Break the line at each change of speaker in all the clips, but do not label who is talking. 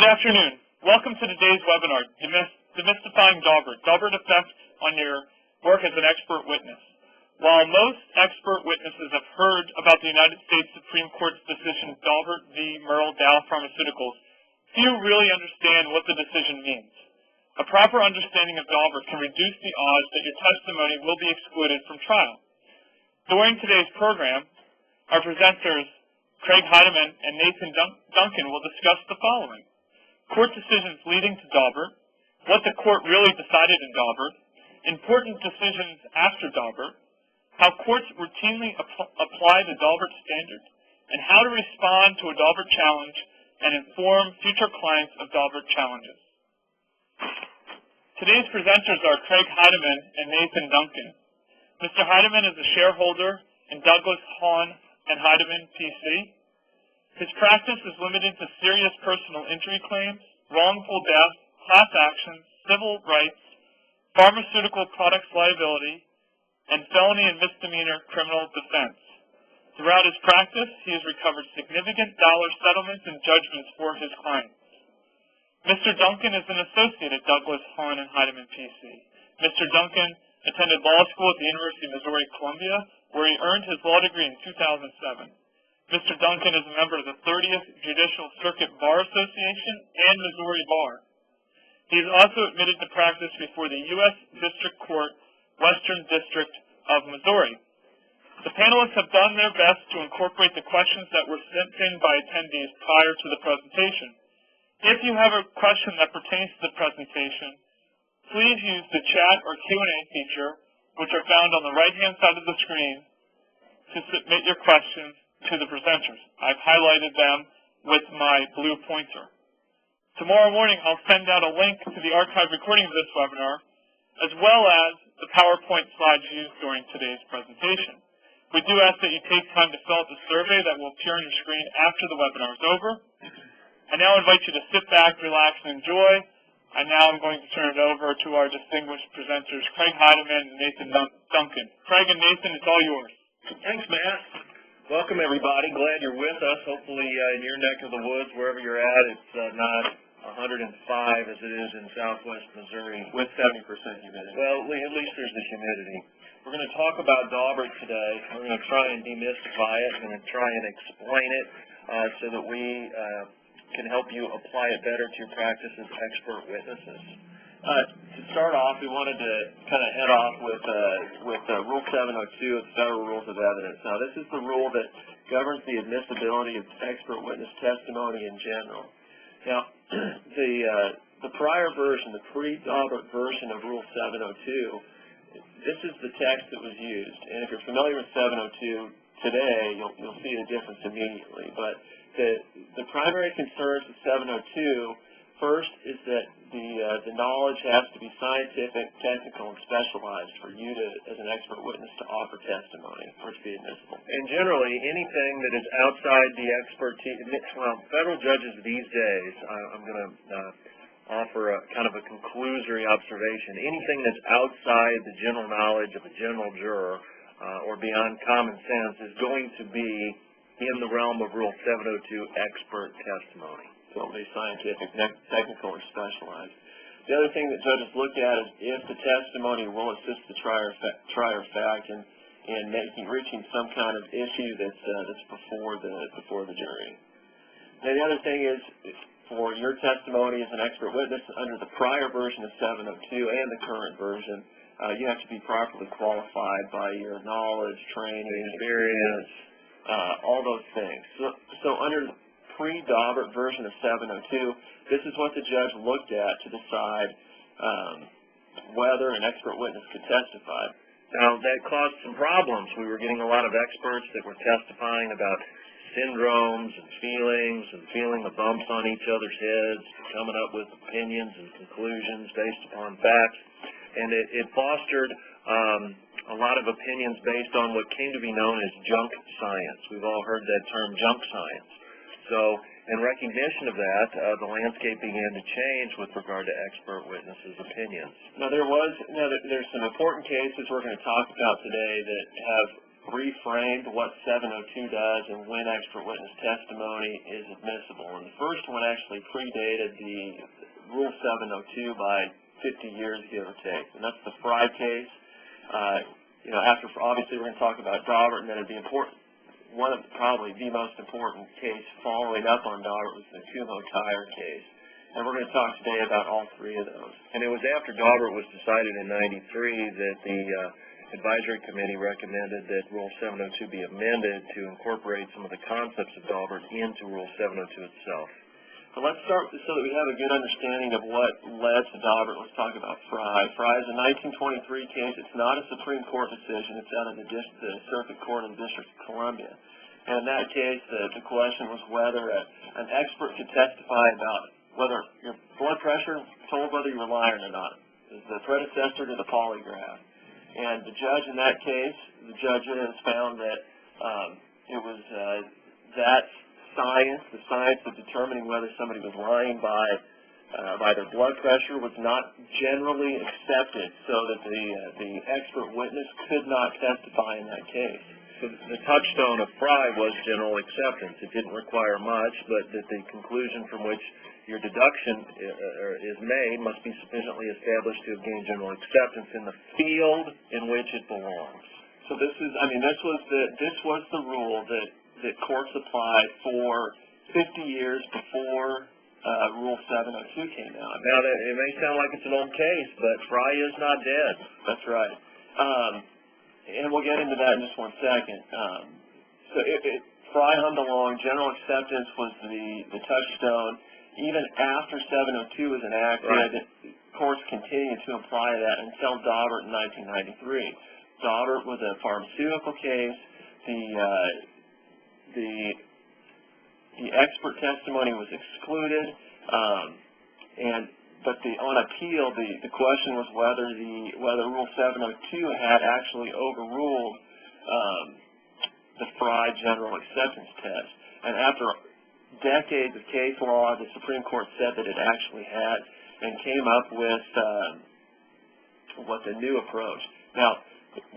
afternoon. Welcome to today's webinar, Demystifying Daubert, Daubert Effect on Your Work as an Expert Witness. While most expert witnesses have heard about the United States Supreme Court's decision Daubert v. Merrell Dow Pharmaceuticals, few really understand what the decision means. A proper understanding of Daubert can reduce the odds that your testimony will be excluded from trial. During today's program, our presenters, Craig Heidemann and Nathan Duncan, will discuss the following: court decisions leading to Daubert, what the court really decided in Daubert, important decisions after Daubert, how courts routinely apply the Daubert standard, and how to respond to a Daubert challenge and inform future clients of Daubert challenges. Today's presenters are Craig Heidemann and Nathan Duncan. Mr. Heidemann is a shareholder in Douglas, Hahn and Heidemann, PC. His practice is limited to serious personal injury claims, wrongful death, class actions, civil rights, pharmaceutical products liability, and felony and misdemeanor criminal defense. Throughout his practice, he has recovered significant dollar settlements and judgments for his clients. Mr. Duncan is an associate at Douglas, Hahn and Heidemann, PC. Mr. Duncan attended law school at the University of Missouri, Columbia, where he earned his law degree in 2007. Mr. Duncan is a member of the 30th Judicial Circuit Bar Association and Missouri Bar. He is also admitted to practice before the U.S. District Court, Western District of Missouri. The panelists have done their best to incorporate the questions that were sent in by attendees prior to the presentation. If you have a question that pertains to the presentation, please use the chat or Q&A feature, which are found on the right-hand side of the screen, to submit your questions to the presenters. I've highlighted them with my blue pointer. Tomorrow morning, I'll send out a link to the archived recording of this webinar, as well as the PowerPoint slides used during today's presentation. We do ask that you take time to fill out the survey that will appear on your screen after the webinar is over. I now invite you to sit back, relax, and enjoy. And now I'm going to turn it over to our distinguished presenters, Craig Heidemann and Nathan Duncan. Craig and Nathan, it's all yours.
Thanks, Matt. Welcome, everybody. Glad you're with us. Hopefully, in your neck of the woods, wherever you're at, it's not 105 as it is in southwest Missouri.
With 70% humidity.
Well, at least there's the humidity. We're going to talk about Daubert today. We're going to try and demystify it. We're going to try and explain it so that we can help you apply it better to your practice as expert witnesses. To start off, we wanted to kind of head off with Rule 702 of the Federal Rules of Evidence. Now, this is the rule that governs the admissibility of expert witness testimony in general. Now, the prior version, the pre-Daubert version of Rule 702, this is the text that was used. And if you're familiar with 702 today, you'll see the difference immediately. But the primary concerns of 702, first, is that the knowledge has to be scientific, technical, and specialized for you to, as an expert witness, to offer testimony or to be admissible. And generally, anything that is outside the expertise, well, federal judges these days, I'm going to offer a kind of a conclusory observation. Anything that's outside the general knowledge of a general juror or beyond common sense is going to be in the realm of Rule 702 expert testimony. So it'll be scientific, technical, or specialized. The other thing that judges look at is if the testimony will assist the trier fact in reaching some kind of issue that's before the jury. Now, the other thing is, for your testimony as an expert witness under the prior version of 702 and the current version, you have to be properly qualified by your knowledge, training, experience, all those things. So under the pre-Daubert version of 702, this is what the judge looked at to decide whether an expert witness could testify. Now, that caused some problems. We were getting a lot of experts that were testifying about syndromes and feeling the bumps on each other's heads, coming up with opinions and conclusions based upon facts. And it fostered a lot of opinions based on what came to be known as junk science. We've all heard that term, junk science. So, in recognition of that, the landscape began to change with regard to expert witnesses' opinions. Now, there's some important cases we're going to talk about today that have reframed what 702 does and when expert witness testimony is admissible. And the first one actually predated the Rule 702 by 50 years, give or take. And that's the Frye case. After, obviously, we're going to talk about Daubert, and then it'd be important. One of probably the most important case following up on Daubert was the Kumo Tire case. And we're going to talk today about all three of those. And it was after Daubert was decided in '93 that the advisory committee recommended that Rule 702 be amended to incorporate some of the concepts of Daubert into Rule 702 itself. So let's start so that we have a good understanding of what led to Daubert. Let's talk about Frye. Frye is a 1923 case. It's not a Supreme Court decision. It's out of the Circuit Court of the District of Columbia. And in that case, the question was whether an expert could testify about whether your blood pressure told whether you were lying or not. It was the predecessor to the polygraph. And the judge in that case, the judges found that it was that science, the science of determining whether somebody was lying by their blood pressure was not generally accepted, so that the expert witness could not testify in that case. So the touchstone of Frye was general acceptance. It didn't require much, but that the conclusion from which your deduction is made must be sufficiently established to have gained general acceptance in the field in which it belongs. So this was the rule that courts applied for 50 years before Rule 702 came out. Now, it may sound like it's an old case, but Frye is not dead. That's right. And we'll get into that in just one second. Frye hummed along. General acceptance was the touchstone. Even after 702 was enacted, right, courts continued to apply that until Daubert in 1993. Daubert was a pharmaceutical case. The expert testimony was excluded, but on appeal, the question was whether Rule 702 had actually overruled the Frye general acceptance test. And after decades of case law, the Supreme Court said that it actually had, and came up with the new approach. Now,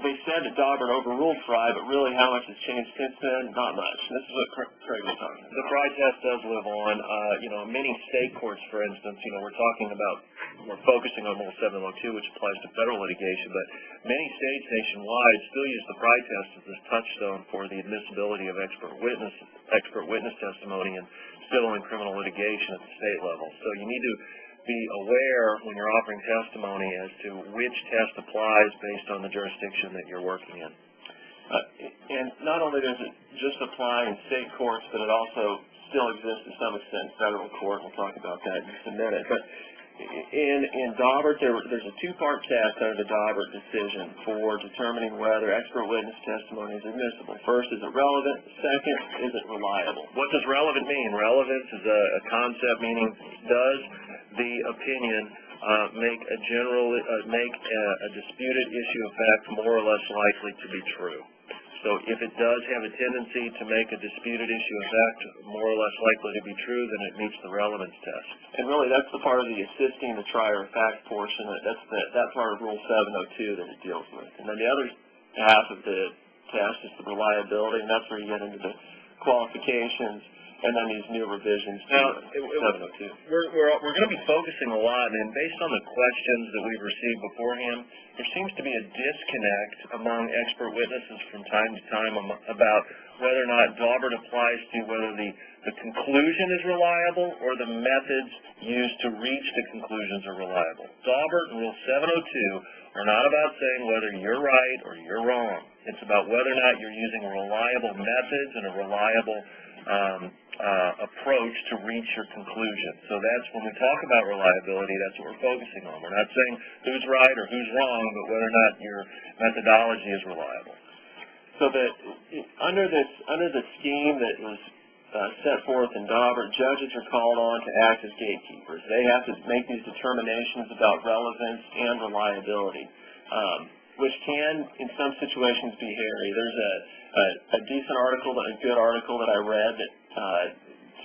they said that Daubert overruled Frye, but really how much has changed since then? Not much. This is what Craig was talking about. The Frye test does live on. Many state courts, for instance, we're focusing on Rule 702, which applies to federal litigation, but many states nationwide still use the Frye test as this touchstone for the admissibility of expert witness testimony in civil and criminal litigation at the state level. So you need to be aware when you're offering testimony as to which test applies based on the jurisdiction that you're working in. And not only does it just apply in state courts, but it also still exists to some extent in federal court. We'll talk about that in just a minute. But in Daubert, there's a two-part test under the Daubert decision for determining whether expert witness testimony is admissible. First, is it relevant? Second, is it reliable? What does relevant mean? Relevance is a concept meaning does the opinion make a disputed issue of fact more or less likely to be true. So if it does have a tendency to make a disputed issue of fact more or less likely to be true, then it meets the relevance test. And really, that's the part of the assisting the trier of fact portion. That's that part of Rule 702 that it deals with. And then the other half of the test is the reliability, and that's where you get into the qualifications and then these new revisions to 702. We're going to be focusing a lot, and based on the questions that we've received beforehand, there seems to be a disconnect among expert witnesses from time to time about whether or not Daubert applies to whether the conclusion is reliable or the methods used to reach the conclusions are reliable. Daubert and Rule 702 are not about saying whether you're right or you're wrong. It's about whether or not you're using reliable methods and a reliable approach to reach your conclusion. So that's when we talk about reliability, that's what we're focusing on. We're not saying who's right or who's wrong, but whether or not your methodology is reliable. So that under the scheme that was set forth in Daubert, judges are called on to act as gatekeepers. They have to make these determinations about relevance and reliability, which can, in some situations, be hairy. There's a decent article, a good article that I read that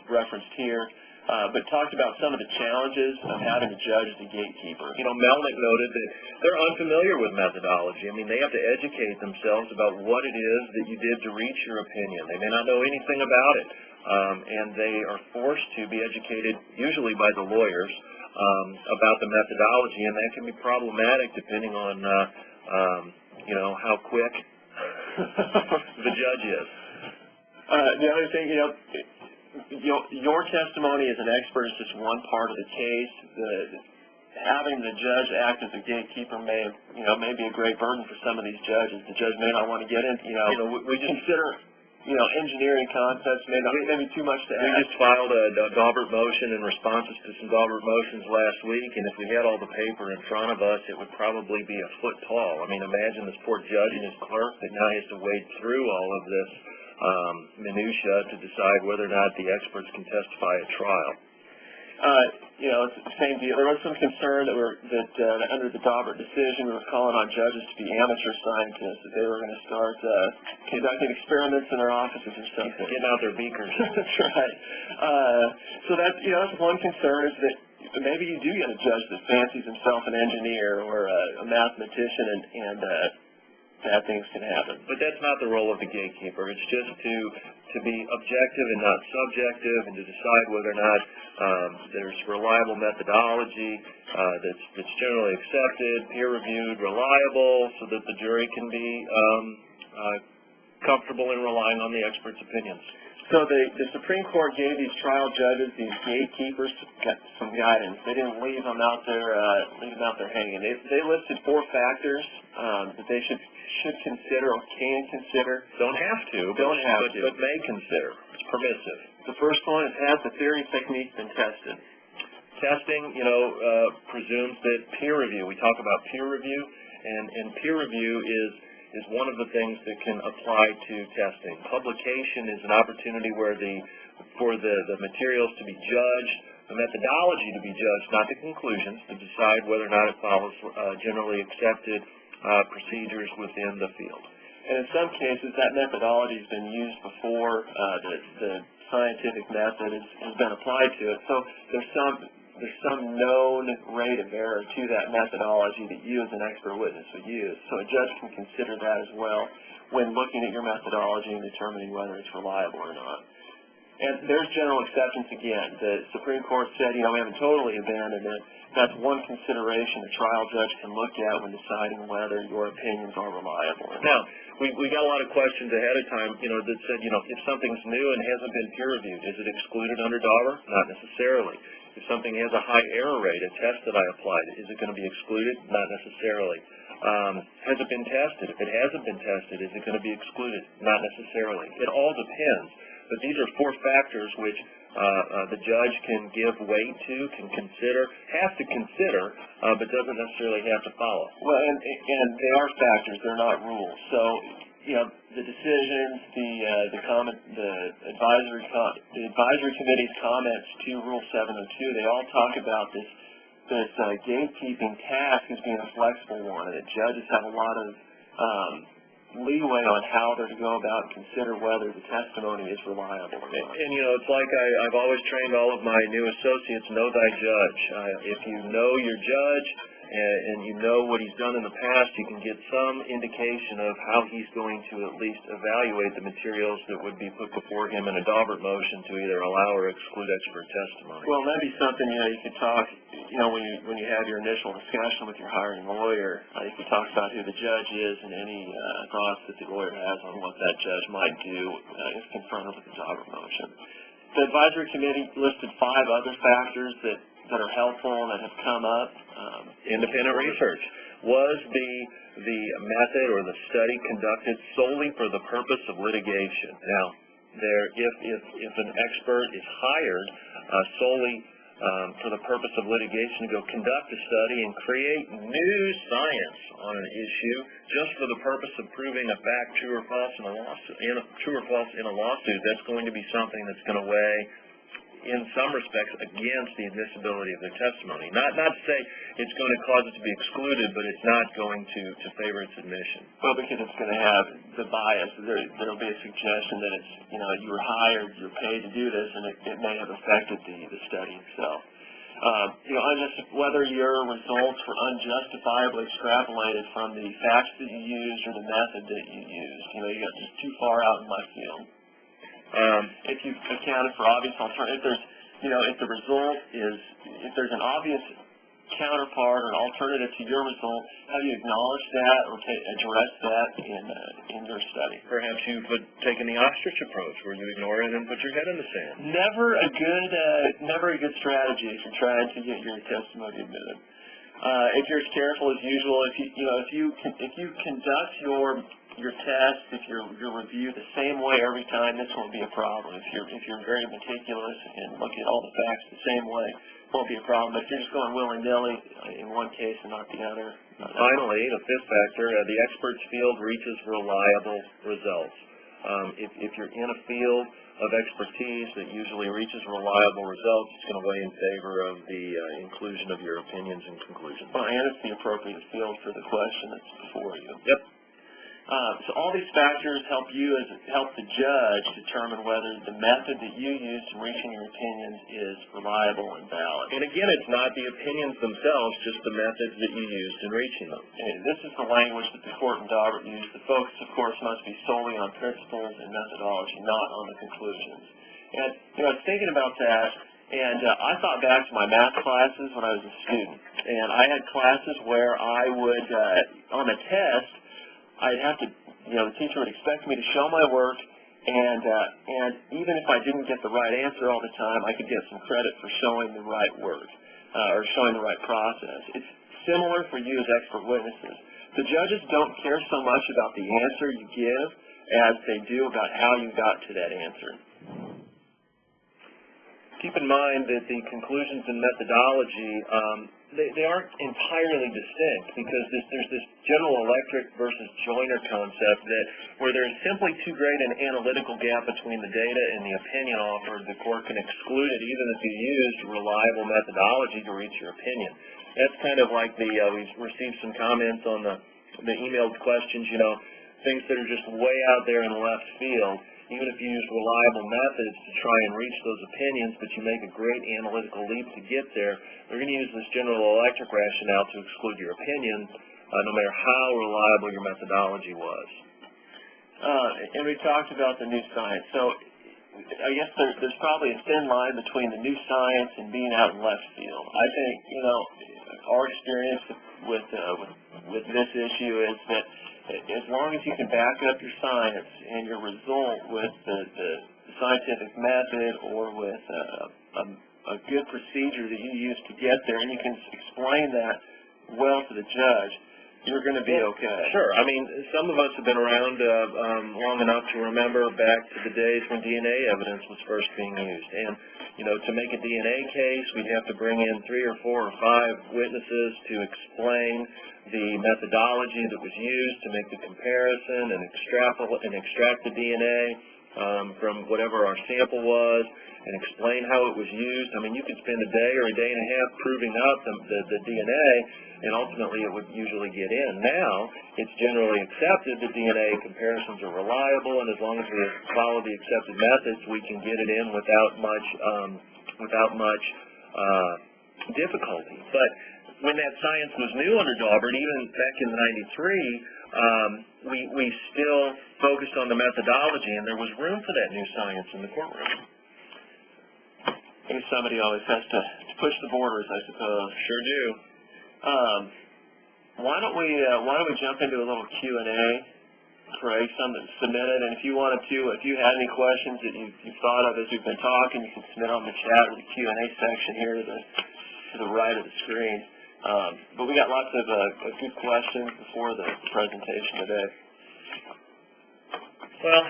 referenced here but talked about some of the challenges of having to judge the gatekeeper. You know, Melnick noted that they're unfamiliar with methodology. I mean, they have to educate themselves about what it is that you did to reach your opinion. They may not know anything about it, and they are forced to be educated, usually by the lawyers, about the methodology, and that can be problematic depending on, you know, how quick the judge is. The other thing, your testimony as an expert is just one part of the case. Having the judge act as a gatekeeper may be a great burden for some of these judges. The judge may not want to get into, we just consider, engineering concepts may be too much to ask. We just filed a Daubert motion in responses to some Daubert motions last week, and if we had all the paper in front of us, it would probably be a foot tall. I mean, imagine this poor judge and his clerk that now has to wade through all of this minutia to decide whether or not the experts can testify at trial. It's the same deal. There was some concern that under the Daubert decision, we were calling on judges to be amateur scientists, that they were going to start conducting experiments in their offices or something. Getting out their beakers. That's right. So that's one concern, is that maybe you do get a judge that fancies himself an engineer or a mathematician, and bad things can happen. But that's not the role of the gatekeeper. It's just to be objective and not subjective, and to decide whether or not there's reliable methodology that's generally accepted, peer-reviewed, reliable, so that the jury can be comfortable in relying on the experts' opinions. So the Supreme Court gave these trial judges, these gatekeepers, some guidance. They didn't leave them out there hanging. They listed 4 factors that they should consider or can consider. Don't have to, but may consider. It's permissive. The first one is, has the theory technique been tested? Testing, presumes that peer review. We talk about peer review, and peer review is one of the things that can apply to testing. Publication is an opportunity for the materials to be judged, the methodology to be judged, not the conclusions, to decide whether or not it follows generally accepted procedures within the field. And in some cases, that methodology has been used before the scientific method has been applied to it. So there's some known rate of error to that methodology that you as an expert witness would use. So a judge can consider that as well when looking at your methodology and determining whether it's reliable or not. And there's general exceptions again. The Supreme Court said, we haven't totally abandoned it. That's one consideration a trial judge can look at when deciding whether your opinions are reliable. Now, we got a lot of questions ahead of time, that said, if something's new and hasn't been peer-reviewed, is it excluded under Daubert? Not necessarily. If something has a high error rate, a test that I applied, is it going to be excluded? Not necessarily. Has it been tested? If it hasn't been tested, is it going to be excluded? Not necessarily. It all depends. But these are 4 factors which the judge can give weight to, can consider, has to consider, but doesn't necessarily have to follow. Well, and they are factors; they're not rules. So, the decisions, the advisory committee's comments to Rule 702, they all talk about this gatekeeping task as being a flexible one, and that judges have a lot of leeway on how they're to go about and consider whether the testimony is reliable or not. And it's like I've always trained all of my new associates, know thy judge. If you know your judge and you know what he's done in the past, you can get some indication of how he's going to at least evaluate the materials that would be put before him in a Daubert motion to either allow or exclude expert testimony. Well, that'd be something, you could talk, when you have your initial discussion with your hiring lawyer, you could talk about who the judge is and any thoughts that the lawyer has on what that judge might do if confronted with the Daubert motion. The advisory committee listed 5 other factors that are helpful and that have come up. Independent research. Was the method or the study conducted solely for the purpose of litigation? Now, if an expert is hired solely for the purpose of litigation to go conduct a study and create new science on an issue just for the purpose of proving a fact true or false in a lawsuit, that's going to be something that's going to weigh in some respects, against the admissibility of their testimony. Not to say it's going to cause it to be excluded, but it's not going to favor its admission.
Well, because it's going to have the bias. There will be a suggestion that it's, you were hired, you're paid to do this, and it may have affected the study itself. Whether your results were unjustifiably extrapolated from the facts that you used or the method that you used. You got just too far out in left field. If you accounted for obvious alternatives, if the result is, if there's an obvious counterpart or an alternative to your result, have you acknowledged that or addressed that in your study?
Perhaps you've taken the ostrich approach, where you ignore it and put your head in the sand.
Never a good strategy if you're trying to get your testimony admitted. If you're as careful as usual, if you conduct your test, if your review the same way every time, this won't be a problem. If you're very meticulous and look at all the facts the same way, it won't be a problem. But if you're just going willy-nilly in one case and not the other.
Finally, the fifth factor, the expert's field reaches reliable results. If you're in a field of expertise that usually reaches reliable results, it's going to weigh in favor of the inclusion of your opinions and conclusions.
Well, and it's the appropriate field for the question that's before you.
Yep.
So all these factors help the judge determine whether the method that you used in reaching your opinions is reliable and valid.
And again, it's not the opinions themselves, just the methods that you used in reaching them.
And this is the language that the court in Daubert used. The focus, of course, must be solely on principles and methodology, not on the conclusions. And I was thinking about that, and I thought back to my math classes when I was a student. And I had classes where I would, on a test, I'd have to, the teacher would expect me to show my work, and even if I didn't get the right answer all the time, I could get some credit for showing the right work, or showing the right process. It's similar for you as expert witnesses. The judges don't care so much about the answer you give as they do about how you got to that answer.
Keep in mind that the conclusions and methodology, they aren't entirely distinct, because there's this General Electric versus Joyner concept where there's simply too great an analytical gap between the data and the opinion offered, the court can exclude it even if you used reliable methodology to reach your opinion. That's kind of like we've received some comments on the emailed questions, things that are just way out there in left field. Even if you use reliable methods to try and reach those opinions, but you make a great analytical leap to get there, they're going to use this General Electric rationale to exclude your opinion, no matter how reliable your methodology was.
And we talked about the new science. So I guess there's probably a thin line between the new science and being out in left field. I think, our experience with this issue is that as long as you can back up your science and your result with the scientific method or with a good procedure that you use to get there, and you can explain that well to the judge, you're going to be okay.
Sure. I mean, some of us have been around long enough to remember back to the days when DNA evidence was first being used. And, to make a DNA case, we'd have to bring in 3 or 4 or 5 witnesses to explain the methodology that was used to make the comparison and extract the DNA from whatever our sample was and explain how it was used. I mean, you could spend a day or a day and a half proving out the DNA, and ultimately it would usually get in. Now, it's generally accepted that DNA comparisons are reliable, and as long as we follow the accepted methods, we can get it in without much difficulty. But when that science was new under Daubert, even back in '93, we still focused on the methodology, and there was room for that new science in the courtroom.
I guess somebody always has to push the borders, I suppose.
Sure do.
Why don't we jump into a little Q&A, Craig, some that's submitted, and if you wanted to, if you had any questions that you thought of as we've been talking, you can submit on the chat or the Q&A section here to the right of the screen. But we got lots of good questions before the presentation today.
Well,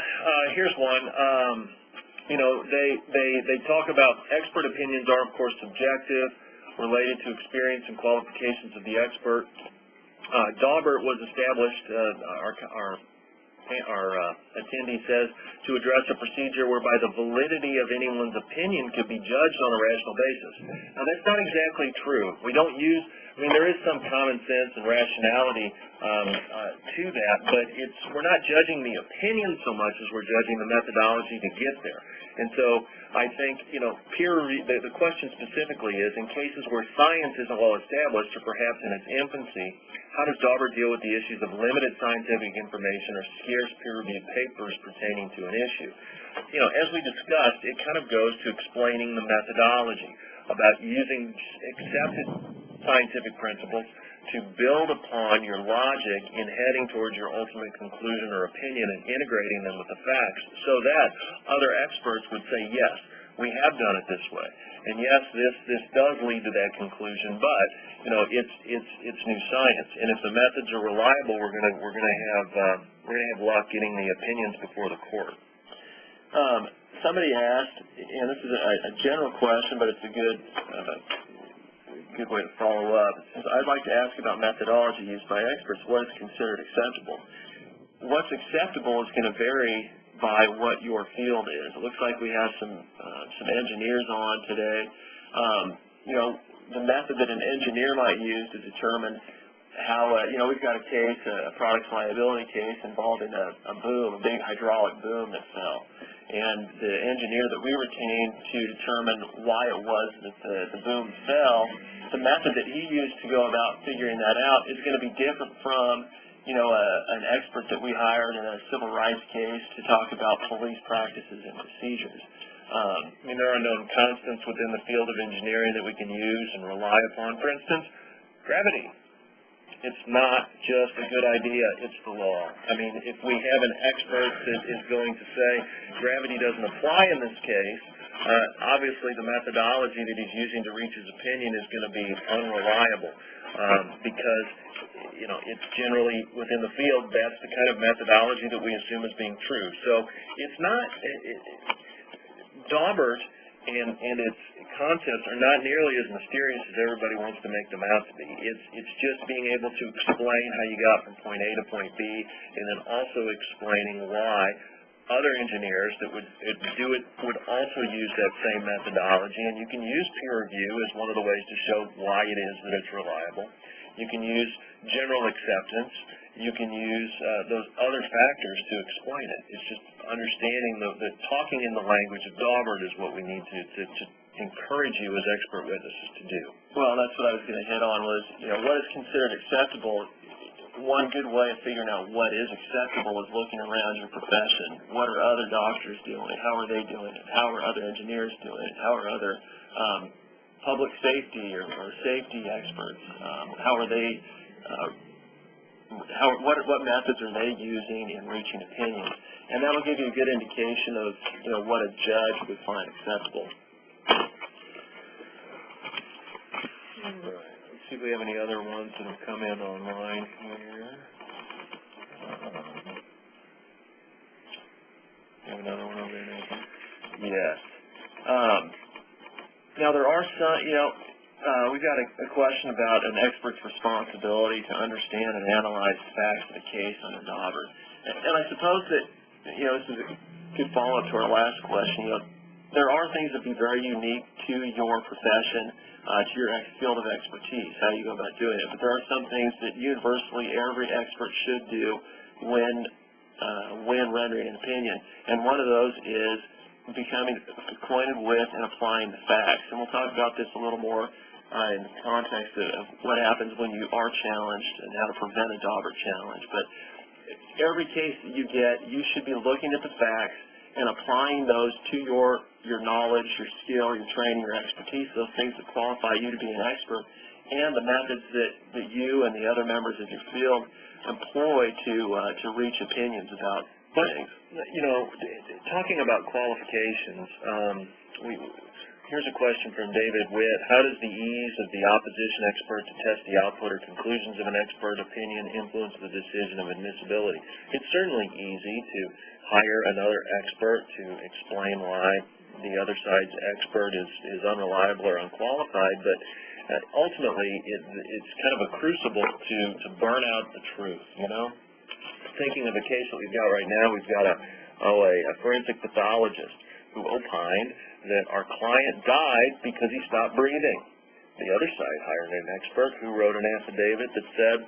here's one. They talk about expert opinions are, of course, subjective, related to experience and qualifications of the expert. Daubert was established, our attendee says, to address a procedure whereby the validity of anyone's opinion could be judged on a rational basis. Now, that's not exactly true. We don't use, there is some common sense and rationality to that, but we're not judging the opinion so much as we're judging the methodology to get there. And so I think, peer review, the question specifically is, in cases where science isn't well established or perhaps in its infancy, how does Daubert deal with the issues of limited scientific information or scarce peer-reviewed papers pertaining to an issue? As we discussed, it kind of goes to explaining the methodology about using accepted scientific principles to build upon your logic in heading towards your ultimate conclusion or opinion and integrating them with the facts so that other experts would say, yes, we have done it this way. And yes, this does lead to that conclusion, but it's new science. And if the methods are reliable, we're gonna have luck getting the opinions before the court.
Somebody asked, and this is a general question, but it's a good way to follow up. I'd like to ask about methodology used by experts. What is considered acceptable? What's acceptable is going to vary by what your field is. It looks like we have some engineers on today. The method that an engineer might use to determine how, we've got a case, a products liability case involving a boom, a big hydraulic boom that fell. And the engineer that we retained to determine why it was that the boom fell, the method that he used to go about figuring that out is going to be different from, an expert that we hired in a civil rights case to talk about police practices and procedures.
There are known constants within the field of engineering that we can use and rely upon. For instance, gravity. It's not just a good idea, it's the law. If we have an expert that is going to say gravity doesn't apply in this case, obviously the methodology that he's using to reach his opinion is going to be unreliable because, it's generally within the field, that's the kind of methodology that we assume as being true. So it's not, Daubert and its concepts are not nearly as mysterious as everybody wants to make them out to be. It's just being able to explain how you got from point A to point B, and then also explaining why other engineers that would do it would also use that same methodology. And you can use peer review as one of the ways to show why it is that it's reliable. You can use general acceptance. You can use those other factors to explain it. It's just understanding the talking in the language of Daubert is what we need to encourage you as expert witnesses to do.
Well, that's what I was going to hit on was, what is considered acceptable. One good way of figuring out what is acceptable is looking around your profession. What are other doctors doing? How are they doing it? How are other engineers doing it? How are other public safety or safety experts? How are they? What methods are they using in reaching opinions? And that will give you a good indication of what a judge would find acceptable.
Let's see if we have any other ones that have come in online here. Have another one over there, Nathan?
Yes. Now there are some, we've got a question about an expert's responsibility to understand and analyze the facts of the case under Daubert. And I suppose that, this is a good follow-up to our last question. There are things that be very unique to your profession, to your field of expertise, how you go about doing it. But there are some things that universally every expert should do when rendering an opinion. And one of those is becoming acquainted with and applying the facts. And we'll talk about this a little more in the context of what happens when you are challenged and how to prevent a Daubert challenge. But every case that you get, you should be looking at the facts and applying those to your knowledge, your skill, your training, your expertise, those things that qualify you to be an expert, and the methods that you and the other members of your field employ to reach opinions about things.
Talking about qualifications, here's a question from David Witt. How does the ease of the opposition expert to test the output or conclusions of an expert opinion influence the decision of admissibility? It's certainly easy to hire another expert to explain why the other side's expert is unreliable or unqualified, but ultimately it's kind of a crucible to burn out the truth, thinking of a case that we've got right now, we've got a forensic pathologist who opined that our client died because he stopped breathing. The other side hired an expert who wrote an affidavit that said,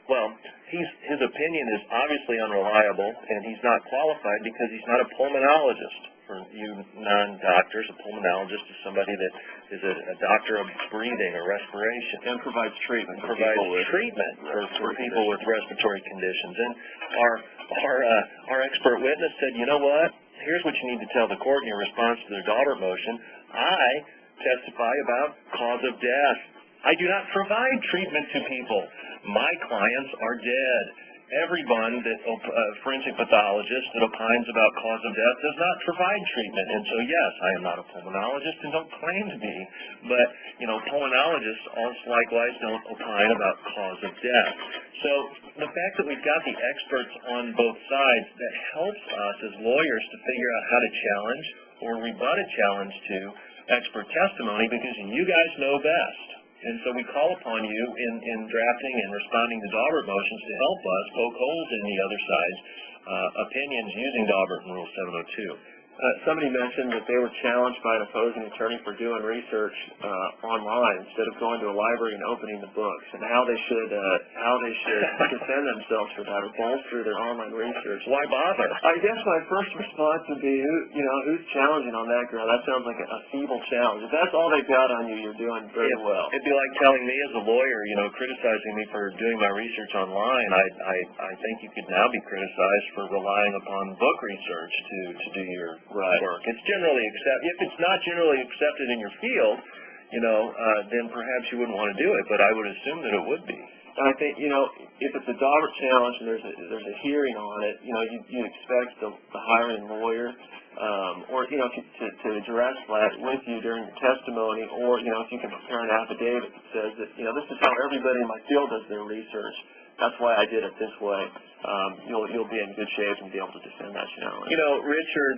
well, his opinion is obviously unreliable, and he's not qualified because he's not a pulmonologist. For you non-doctors, a pulmonologist is somebody that is a doctor of breathing or respiration.
And provides treatment for
people with respiratory conditions. And our expert witness said, you know what? Here's what you need to tell the court in your response to the Daubert motion. I testify about cause of death. I do not provide treatment to people. My clients are dead. Everyone that forensic pathologist that opines about cause of death does not provide treatment. And so, yes, I am not a pulmonologist and don't claim to be. But, pulmonologists also likewise don't opine about cause of death. So the fact that we've got the experts on both sides, that helps us as lawyers to figure out how to challenge or rebut a challenge to expert testimony, because you guys know best. And so we call upon you in drafting and responding to Daubert motions to help us poke holes in the other side's opinions using Daubert and Rule 702.
Somebody mentioned that they were challenged by an opposing attorney for doing research online instead of going to a library and opening the books, and how they should defend themselves for that or bolster their online research.
Why bother?
I guess my first response would be, who's challenging on that ground? That sounds like a feeble challenge. If that's all they've got on you, you're doing very well.
It'd be like telling me as a lawyer, criticizing me for doing my research online. I think you could now be criticized for relying upon book research to do your work. It's generally accepted. If it's not generally accepted in your field, then perhaps you wouldn't want to do it, but I would assume that it would be.
And I think, if it's a Daubert challenge and there's a hearing on it, you'd expect the hiring lawyer, to address that with you during the testimony, or, if you can prepare an affidavit that says that, this is how everybody in my field does their research. That's why I did it this way. You'll be in good shape and be able to defend that challenge.
Richard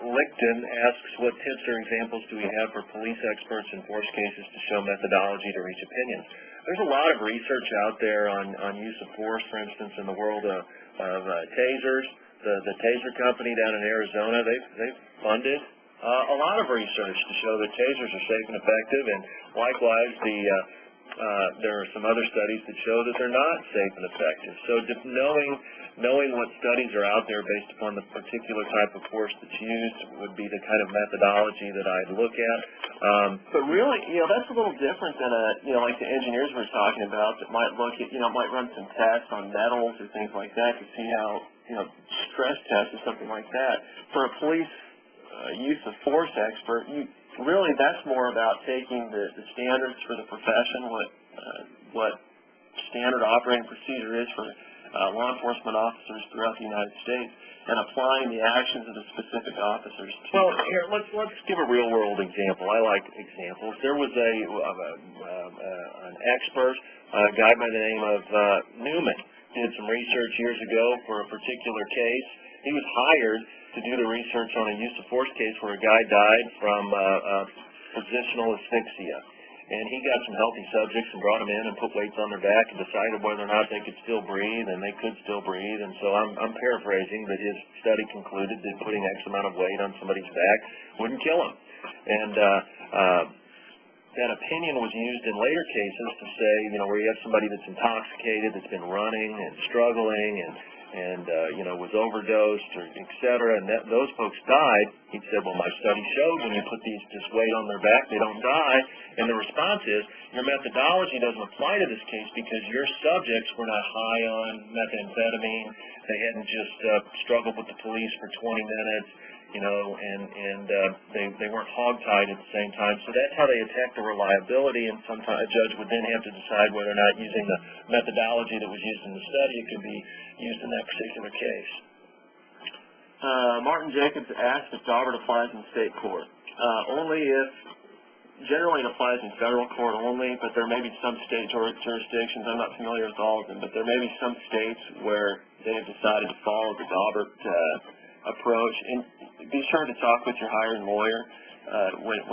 Lichten asks, what tips or examples do we have for police experts in force cases to show methodology to reach opinions? There's a lot of research out there on use of force, for instance, in the world of tasers. The taser company down in Arizona, they've funded a lot of research to show that tasers are safe and effective, and likewise there are some other studies that show that they're not safe and effective. So just knowing what studies are out there based upon the particular type of force that's used would be the kind of methodology that I'd look at.
But really, that's a little different than like the engineers we were talking about that might look at, might run some tests on metals or things like that to see how, stress tests or something like that. For a police use of force expert, really, that's more about taking the standards for the profession, what standard operating procedure is for law enforcement officers throughout the United States, and applying the actions of the specific officers.
Well, here, let's give a real-world example. I like examples. There was an expert, a guy by the name of Newman, did some research years ago for a particular case. He was hired to do the research on a use of force case where a guy died from positional asphyxia. And he got some healthy subjects and brought them in and put weights on their back and decided whether or not they could still breathe, and they could still breathe. And so I'm paraphrasing, but his study concluded that putting X amount of weight on somebody's back wouldn't kill him. And that opinion was used in later cases to say, where you have somebody that's intoxicated, that's been running and struggling and was overdosed or et cetera, and those folks died. He said, well, my study showed when you put this weight on their back, they don't die. And the response is, your methodology doesn't apply to this case because your subjects were not high on methamphetamine. They hadn't just struggled with the police for 20 minutes, and they weren't hogtied at the same time. So that's how they attack the reliability, and sometimes a judge would then have to decide whether or not using the methodology that was used in the study, it could be used in that particular case.
Martin Jacobs asked if Daubert applies in state court. Generally it applies in federal court only, but there may be some state jurisdictions, I'm not familiar with all of them, but there may be some states where they have decided to follow the Daubert approach. And be sure to talk with your hiring lawyer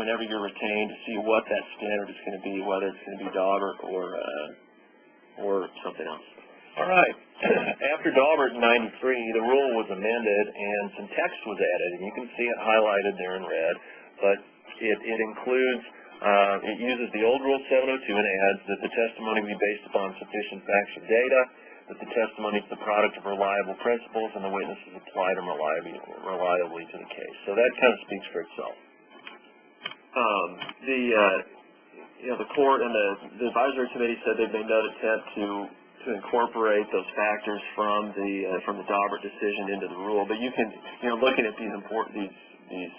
whenever you're retained to see what that standard is going to be, whether it's going to be Daubert or something else.
All right. After Daubert in 93, the rule was amended and some text was added, and you can see it highlighted there in red, but it includes, it uses the old Rule 702 and adds that the testimony be based upon sufficient facts or data, that the testimony is the product of reliable principles, and the witnesses applied them reliably to the case. So that kind of speaks for itself. The court and the advisory committee said they've made no attempt to incorporate those factors from the Daubert decision into the rule. But you can, looking at these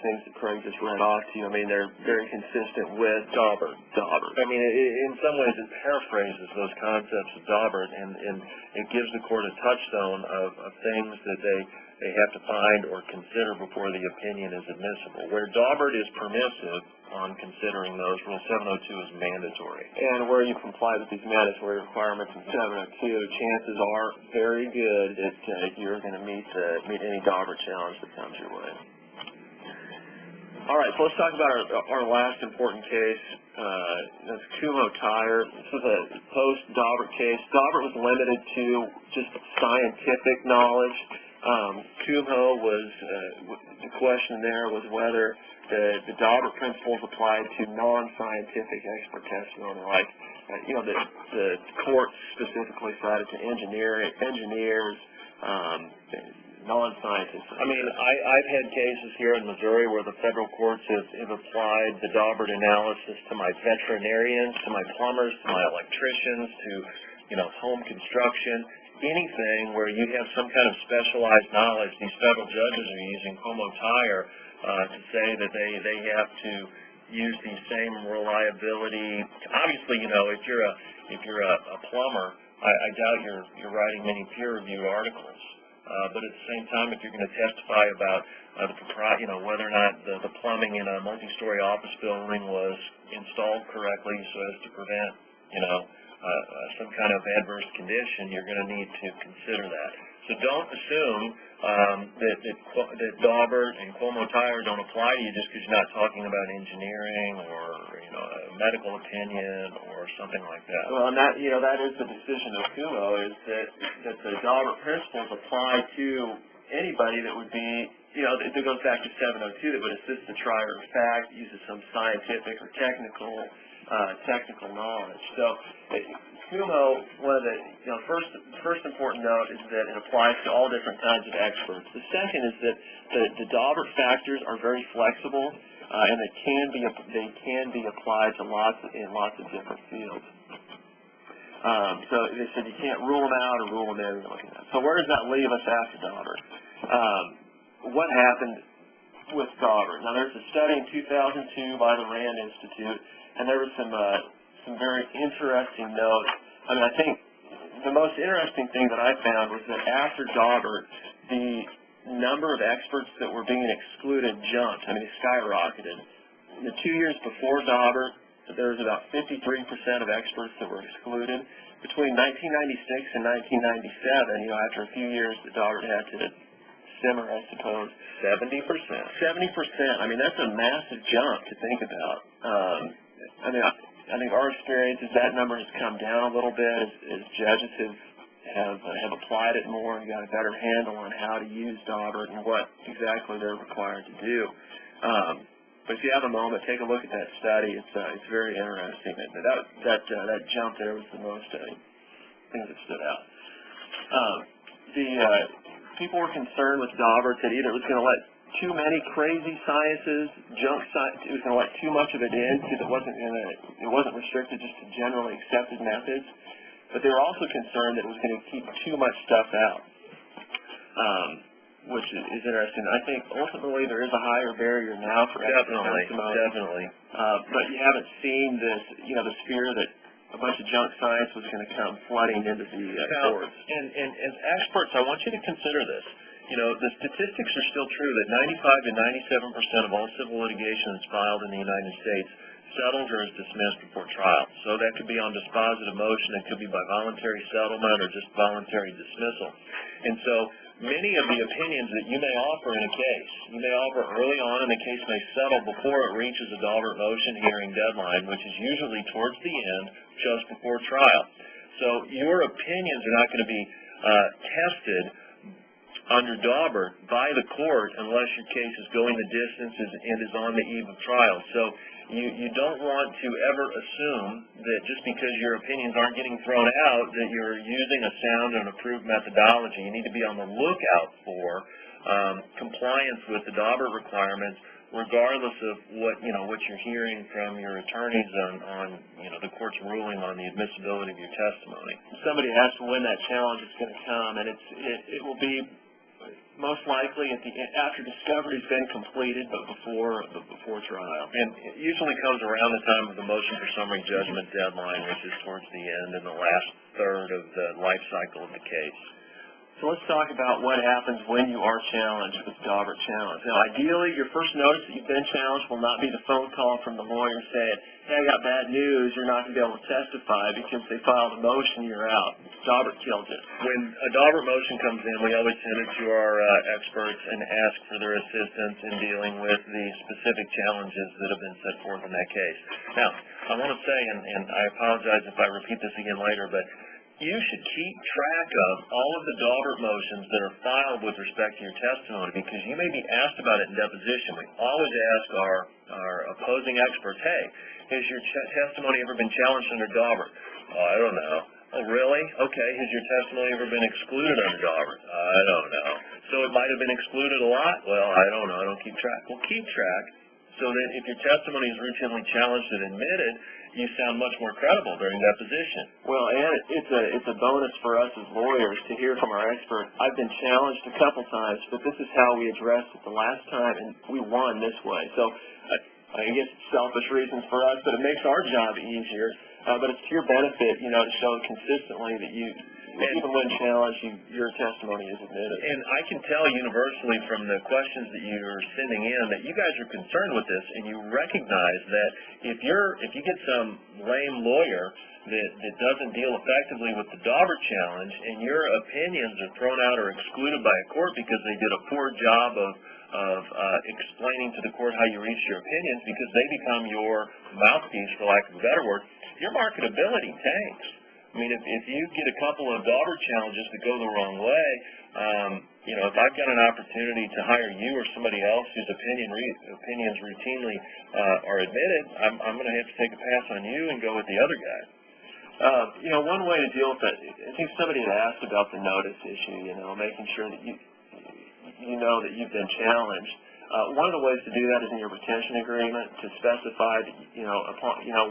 things that Craig just read off to you, I mean, they're very consistent with Daubert. I mean, in some ways it paraphrases those concepts of Daubert, and it gives the court a touchstone of things that they have to find or consider before the opinion is admissible. Where Daubert is permissive on considering those, Rule 702 is mandatory. And where you comply with these mandatory requirements in 702, chances are very good that you're going to meet any Daubert challenge that comes your way. All right, so let's talk about our last important case. That's Kumho Tire. This was a post-Daubert case. Daubert was limited to just scientific knowledge. Kumho was, the question there was whether the Daubert principles applied to non-scientific expert testimony, like, the court specifically cited to engineers, non-scientists. I mean, I've had cases here in Missouri where the federal courts have applied the Daubert analysis to my veterinarians, to my plumbers, to my electricians, to, home construction. Anything where you have some kind of specialized knowledge, these federal judges are using Kumho Tire to say that they have to use these same reliability. Obviously, if you're a plumber, I doubt you're writing many peer-reviewed articles. But at the same time, if you're going to testify about whether or not the plumbing in a multi-story office building was installed correctly so as to prevent, some kind of adverse condition, you're going to need to consider that. So don't assume that Daubert and Kumho Tire don't apply to you just because you're not talking about engineering or a medical opinion or something like that. Well, and that is the decision of Kumho, is that the Daubert principles apply to anybody that would be that goes back to 702, that would assist the trier of fact, uses some scientific or technical knowledge. So Kumho, one of the first important note is that it applies to all different kinds of experts. The second is that the Daubert factors are very flexible, and they can be applied to lots of different fields. So they said you can't rule them out or rule them in. So where does that leave us after Daubert? What happened with Daubert? Now, there's a study in 2002 by the Rand Institute, and there was some very interesting notes. I mean, I think the most interesting thing that I found was that after Daubert, the number of experts that were being excluded jumped. I mean, it skyrocketed. In the 2 years before Daubert, there was about 53% of experts that were excluded. Between 1996 and 1997, after a few years, that Daubert had to simmer, I suppose. 70%. 70%. I mean, that's a massive jump to think about. I think our experience is that number has come down a little bit as judges have applied it more and got a better handle on how to use Daubert and what exactly they're required to do. But if you have a moment, take a look at that study. It's very interesting. That jump there was the most thing that stood out. People were concerned with Daubert that either it was going to let too many crazy sciences, junk science, it was going to let too much of it in because it wasn't restricted just to generally accepted methods. But they were also concerned that it was going to keep too much stuff out, which is interesting. I think ultimately there is a higher barrier now for testimony. Definitely. But you haven't seen this, the fear that a bunch of junk science was going to come flooding into the courts. And as experts, I want you to consider this. The statistics are still true that 95 to 97% of all civil litigation that's filed in the United States settles or is dismissed before trial. So that could be on dispositive motion, it could be by voluntary settlement or just voluntary dismissal. And so many of the opinions that you may offer in a case, you may offer early on, and the case may settle before it reaches a Daubert motion hearing deadline, which is usually towards the end, just before trial. So your opinions are not going to be tested under Daubert by the court unless your case is going the distance and is on the eve of trial. So you don't want to ever assume that just because your opinions aren't getting thrown out that you're using a sound and approved methodology. You need to be on the lookout for compliance with the Daubert requirements, regardless of what you're hearing from your attorneys on the court's ruling on the admissibility of your testimony.
Somebody has to when that challenge is going to come, and it will be most likely after discovery's been completed, but before trial.
And it usually comes around the time of the motion for summary judgment deadline, which is towards the end in the last third of the life cycle of the case.
So let's talk about what happens when you are challenged with Daubert challenge. Now, ideally, your first notice that you've been challenged will not be the phone call from the lawyer saying, hey, I got bad news, you're not going to be able to testify because they filed a motion, you're out. Daubert killed it.
When a Daubert motion comes in, we always send it to our experts and ask for their assistance in dealing with the specific challenges that have been set forth in that case. Now, I want to say, and I apologize if I repeat this again later, but you should keep track of all of the Daubert motions that are filed with respect to your testimony, because you may be asked about it in deposition. We always ask our opposing experts, hey, has your testimony ever been challenged under Daubert? Oh, I don't know. Oh, really? Okay. Has your testimony ever been excluded under Daubert? I don't know. So it might have been excluded a lot? Well, I don't know. I don't keep track. Well, keep track so that if your testimony is routinely challenged and admitted, you sound much more credible during deposition.
Well, and it's a bonus for us as lawyers to hear from our expert. I've been challenged a couple times, but this is how we addressed it the last time, and we won this way. So I guess it's selfish reasons for us, but it makes our job easier. But it's to your benefit, to show consistently that even when challenged, your testimony is admitted.
And I can tell universally from the questions that you're sending in that you guys are concerned with this, and you recognize that if you get some lame lawyer that doesn't deal effectively with the Daubert challenge, and your opinions are thrown out or excluded by a court because they did a poor job of explaining to the court how you reached your opinions, because they become your mouthpiece, for lack of a better word, your marketability tanks. I mean, if you get a couple of Daubert challenges that go the wrong way, if I've got an opportunity to hire you or somebody else whose opinions routinely are admitted, I'm going to have to take a pass on you and go with the other guy.
One way to deal with that, I think somebody had asked about the notice issue, making sure that you know that you've been challenged. One of the ways to do that is in your retention agreement to specify that,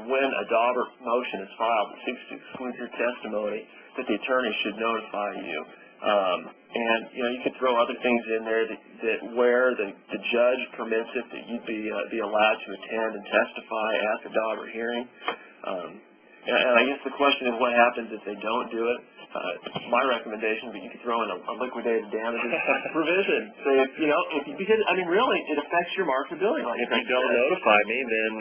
when a Daubert motion is filed that seeks to exclude your testimony, that the attorney should notify you. And you could throw other things in there that where the judge permits it, that you'd be allowed to attend and testify at the Daubert hearing. And I guess the question is what happens if they don't do it. My recommendation, but you could throw in a liquidated damages provision. So because really it affects your marketability. Like
if you don't notify me, then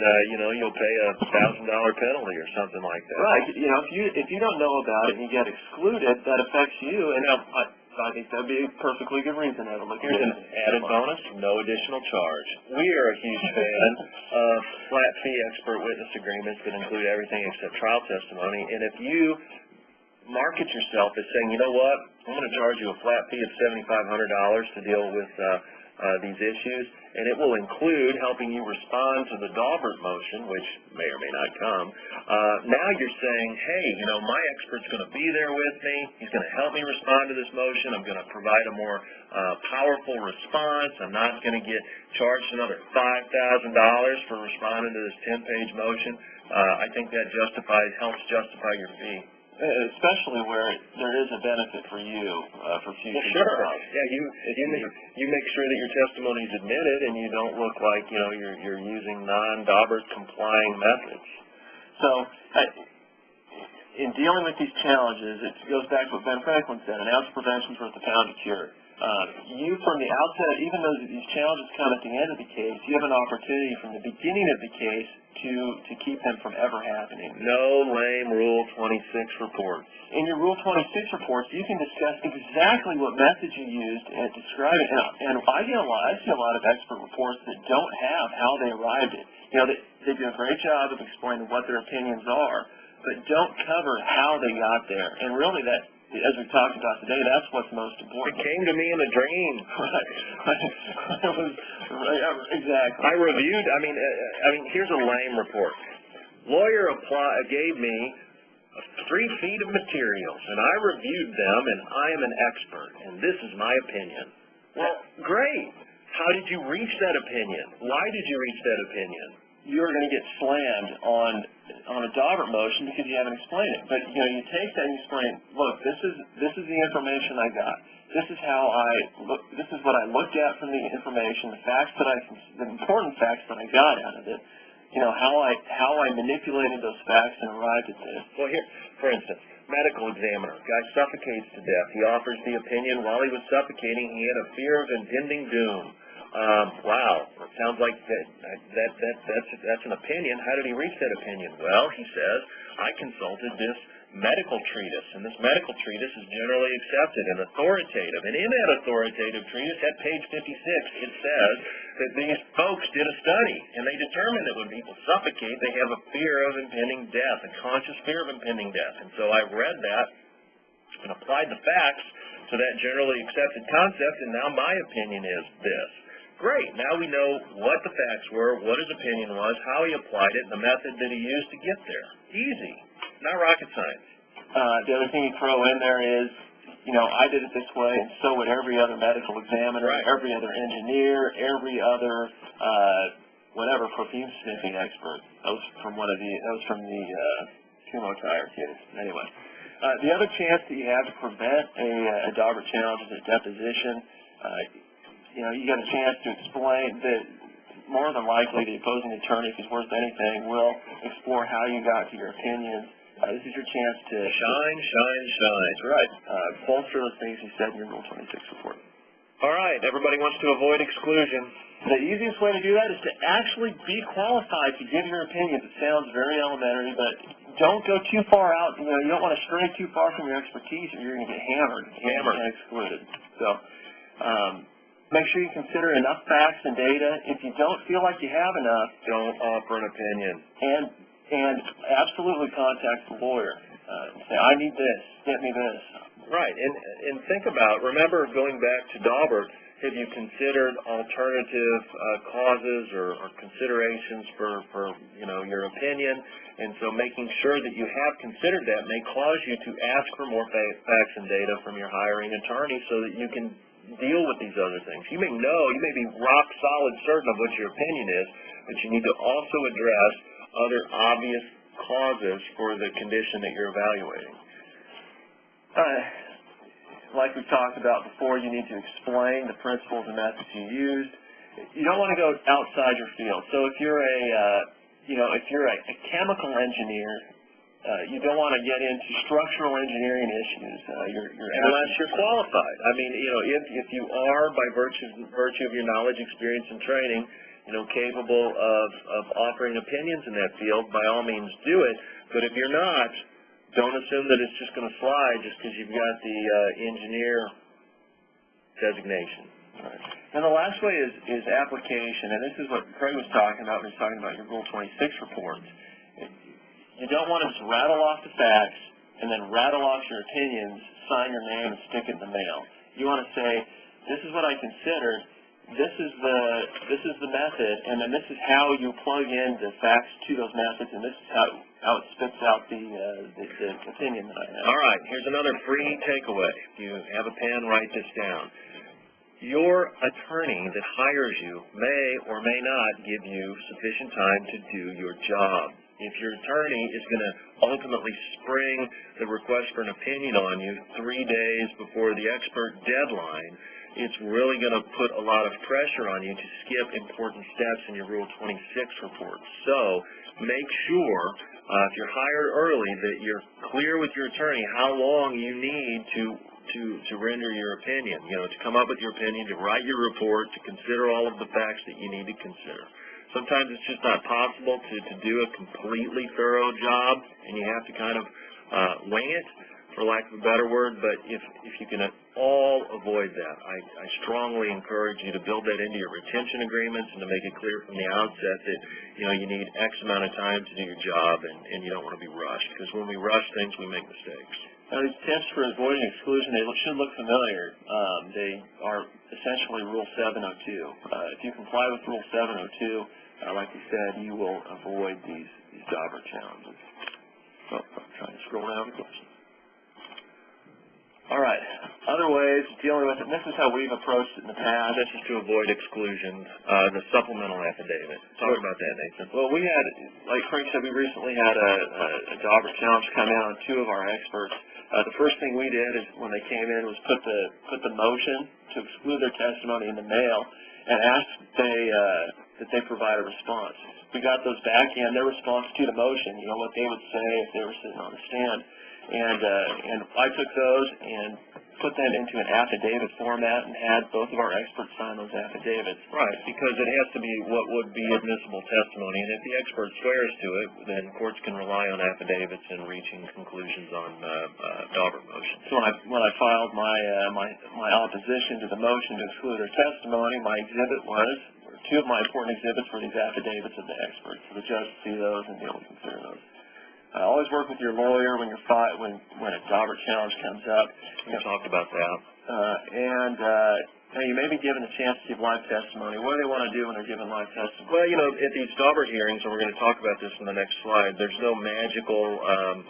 you'll pay a $1,000 penalty or something like that.
Right. If you don't know about it and you get excluded, that affects you. And I think that'd be a perfectly good reason to have a look.
Here's an added bonus: no additional charge. We are a huge fan of flat fee expert witness agreements that include everything except trial testimony. And if you market yourself as saying, you know what, I'm going to charge you a flat fee of $7,500 to deal with these issues, and it will include helping you respond to the Daubert motion, which may or may not come. Now you're saying, hey, my expert's going to be there with me. He's going to help me respond to this motion. I'm going to provide a more powerful response. I'm not going to get charged another $5,000 for responding to this 10-page motion. I think that helps justify your fee.
Especially where there is a benefit for you for future.
Well, sure. Yeah, you make sure that your testimony is admitted, and you don't look like you're using non-Daubert complying methods.
So, in dealing with these challenges, it goes back to what Ben Franklin said: an ounce of prevention is worth a pound of cure. You, from the outset, even though these challenges come at the end of the case, you have an opportunity from the beginning of the case to keep them from ever happening.
No lame Rule 26 reports.
In your Rule 26 reports, you can discuss exactly what method you used and describe it. And I see a lot of expert reports that don't have how they arrived at it. They do a great job of explaining what their opinions are, but don't cover how they got there. And really that, as we've talked about today, that's what's most important.
It came to me in a dream.
Exactly.
I reviewed, I mean, here's a lame report. Lawyer gave me 3 feet of materials, and I reviewed them, and I am an expert, and this is my opinion. Well, great. How did you reach that opinion? Why did you reach that opinion?
You're going to get slammed on a Daubert motion because you haven't explained it. But you take that and you explain, look, this is the information I got. This is how I look. This is what I looked at from the information, the important facts that I got out of it. How I manipulated those facts and arrived at this.
Well, here, for instance, medical examiner, guy suffocates to death. He offers the opinion while he was suffocating, he had a fear of impending doom. Wow, it sounds like that's an opinion. How did he reach that opinion? Well, he says, I consulted this medical treatise, and this medical treatise is generally accepted and authoritative. And in that authoritative treatise, at page 56, it says that these folks did a study, and they determined that when people suffocate, they have a fear of impending death, a conscious fear of impending death. And so I read that and applied the facts to that generally accepted concept, and now my opinion is this. Great. Now we know what the facts were, what his opinion was, how he applied it, and the method that he used to get there. Easy. Not rocket science.
The other thing you throw in there is, I did it this way, and so would every other medical examiner,
right.
Every other engineer, every other perfume sniffing expert. That was from the Kumho Tire case. Anyway, the other chance that you have to prevent a Daubert challenge is a deposition. You got a chance to explain that more than likely the opposing attorney, if he's worth anything, will explore how you got to your opinions. This is your chance to
shine.
That's right. Bolster those things you said in your Rule 26 report.
All right. Everybody wants to avoid exclusion.
The easiest way to do that is to actually be qualified to give your opinions. It sounds very elementary, but don't go too far out. You don't want to stray too far from your expertise, or you're going to get hammered and excluded. So. Make sure you consider enough facts and data. If you don't feel like you have enough,
don't offer an opinion.
And absolutely contact the lawyer. Say, I need this. Get me this.
Right. And think about, remember going back to Daubert, have you considered alternative causes or considerations for your opinion? And so making sure that you have considered that may cause you to ask for more facts and data from your hiring attorney so that you can deal with these other things. You may be rock solid certain of what your opinion is, but you need to also address other obvious causes for the condition that you're evaluating.
Like we talked about before, you need to explain the principles and methods you used. You don't want to go outside your field. So if you're a chemical engineer, you don't want to get into structural engineering issues.
Unless you're qualified. I mean, if you are, by virtue of your knowledge, experience, and training, capable of offering opinions in that field, by all means do it. But if you're not, don't assume that it's just going to fly just because you've got the engineer designation.
Right. And the last way is application, and this is what Craig was talking about when he was talking about your Rule 26 reports. You don't want to just rattle off the facts and then rattle off your opinions, sign your name, and stick it in the mail. You want to say, this is what I considered, this is the method, and then this is how you plug in the facts to those methods, and this is how it spits out the opinion that I have.
All right, here's another free takeaway. If you have a pen, write this down. Your attorney that hires you may or may not give you sufficient time to do your job. If your attorney is going to ultimately spring the request for an opinion on you 3 days before the expert deadline, it's really going to put a lot of pressure on you to skip important steps in your Rule 26 report. So make sure, if you're hired early, that you're clear with your attorney how long you need to render your opinion, to come up with your opinion, to write your report, to consider all of the facts that you need to consider. Sometimes it's just not possible to do a completely thorough job, and you have to kind of wing it. for lack of a better word, but if you can at all avoid that, I strongly encourage you to build that into your retention agreements and to make it clear from the outset that, you need X amount of time to do your job and you don't want to be rushed, because when we rush things, we make mistakes.
Now, these tests for avoiding exclusion, they should look familiar. They are essentially Rule 702. If you comply with Rule 702, like we said, you will avoid these Daubert challenges. Oh, I'm trying to scroll down the questions. All right. Other ways of dealing with it, and this is how we've approached it in the past.
This is to avoid exclusion, the supplemental affidavit. Talk about that, Nathan.
Well, we had, like Frank said, we recently had a Daubert challenge come in on two of our experts. The first thing we did is when they came in was put the motion to exclude their testimony in the mail and asked that they provide a response. We got those back in, their response to the motion, what they would say if they were sitting on the stand. And I took those and put them into an affidavit format and had both of our experts sign those affidavits.
Right, because it has to be what would be admissible testimony, and if the expert swears to it, then courts can rely on affidavits in reaching conclusions on Daubert motions.
So when I filed my opposition to the motion to exclude their testimony, my exhibit was, or two of my important exhibits were these affidavits of the experts. So the judge would see those and be able to consider those. Always work with your lawyer when when a Daubert challenge comes up.
We talked about that.
You may be given a chance to give live testimony. What do they want to do when they're given live testimony?
Well, at these Daubert hearings, and we're going to talk about this in the next slide, there's no magical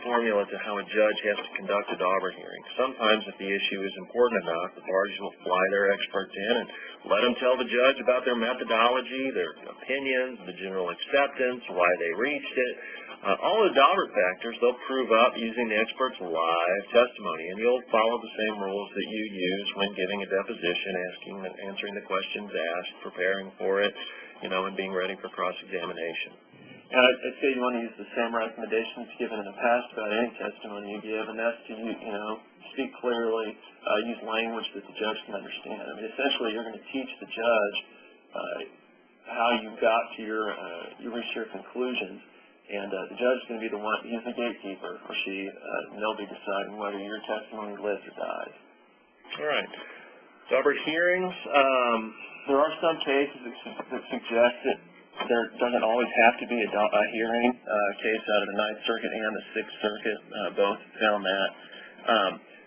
formula to how a judge has to conduct a Daubert hearing. Sometimes if the issue is important enough, the parties will fly their experts in and let them tell the judge about their methodology, their opinions, the general acceptance, why they reached it. All the Daubert factors, they'll prove up using the expert's live testimony, and you'll follow the same rules that you use when giving a deposition, answering the questions asked, preparing for it, and being ready for cross-examination.
And I'd say you want to use the same recommendations given in the past about any testimony you give, and that's to, speak clearly, use language that the judge can understand. I mean, essentially, you're going to teach the judge how you got to you reached your conclusions. And the judge is going to be the one, he's the gatekeeper, or she, and they'll be deciding whether your testimony lives or dies.
All right. Daubert hearings.
There are some cases that suggest that there doesn't always have to be a hearing. A case out of the Ninth Circuit and the Sixth Circuit both found that.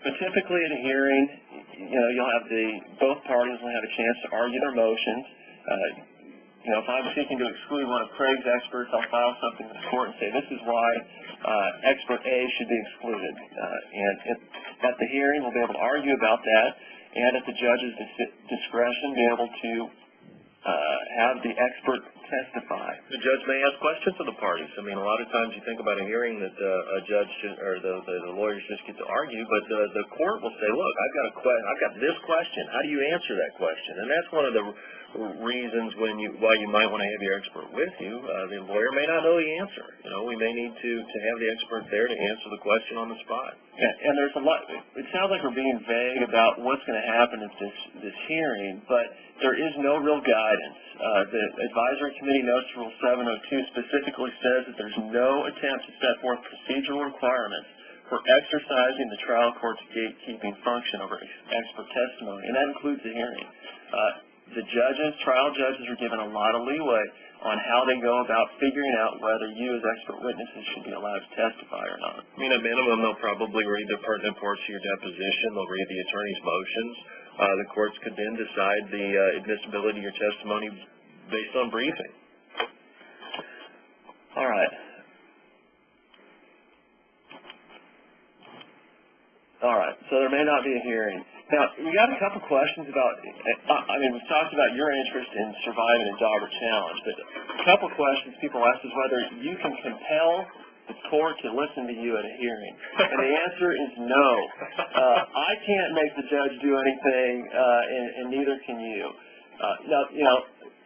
But typically at a hearing, you'll have both parties will have a chance to argue their motions. If I'm seeking to exclude one of Craig's experts, I'll file something to the court and say, this is why expert A should be excluded. And at the hearing, we'll be able to argue about that, and at the judge's discretion, be able to have the expert testify.
The judge may ask questions of the parties. I mean, a lot of times you think about a hearing that a judge or the lawyers just get to argue, but the court will say, look, I've got this question. How do you answer that question? And that's one of the reasons why you might want to have your expert with you. The lawyer may not know the answer. We may need to have the expert there to answer the question on the spot.
Yeah, and there's a lot. It sounds like we're being vague about what's going to happen at this hearing, but there is no real guidance. The advisory committee notes Rule 702 specifically says that there's no attempt to set forth procedural requirements for exercising the trial court's gatekeeping function over expert testimony, and that includes the hearing. The trial judges are given a lot of leeway on how they go about figuring out whether you as expert witnesses should be allowed to testify or not.
I mean, at minimum, they'll probably read the pertinent parts of your deposition. They'll read the attorney's motions. The courts could then decide the admissibility of your testimony based on briefing.
All right. So there may not be a hearing. Now, we got a couple questions about, we've talked about your interest in surviving a Daubert challenge, but a couple questions people ask is whether you can compel the court to listen to you at a hearing. And the answer is no. I can't make the judge do anything, and neither can you.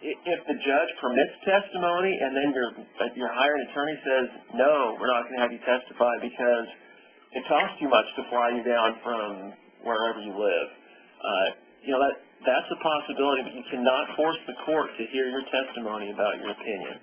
If the judge permits testimony and then your hired attorney says, no, we're not going to have you testify because it costs too much to fly you down from wherever you live. That's a possibility, but you cannot force the court to hear your testimony about your opinion.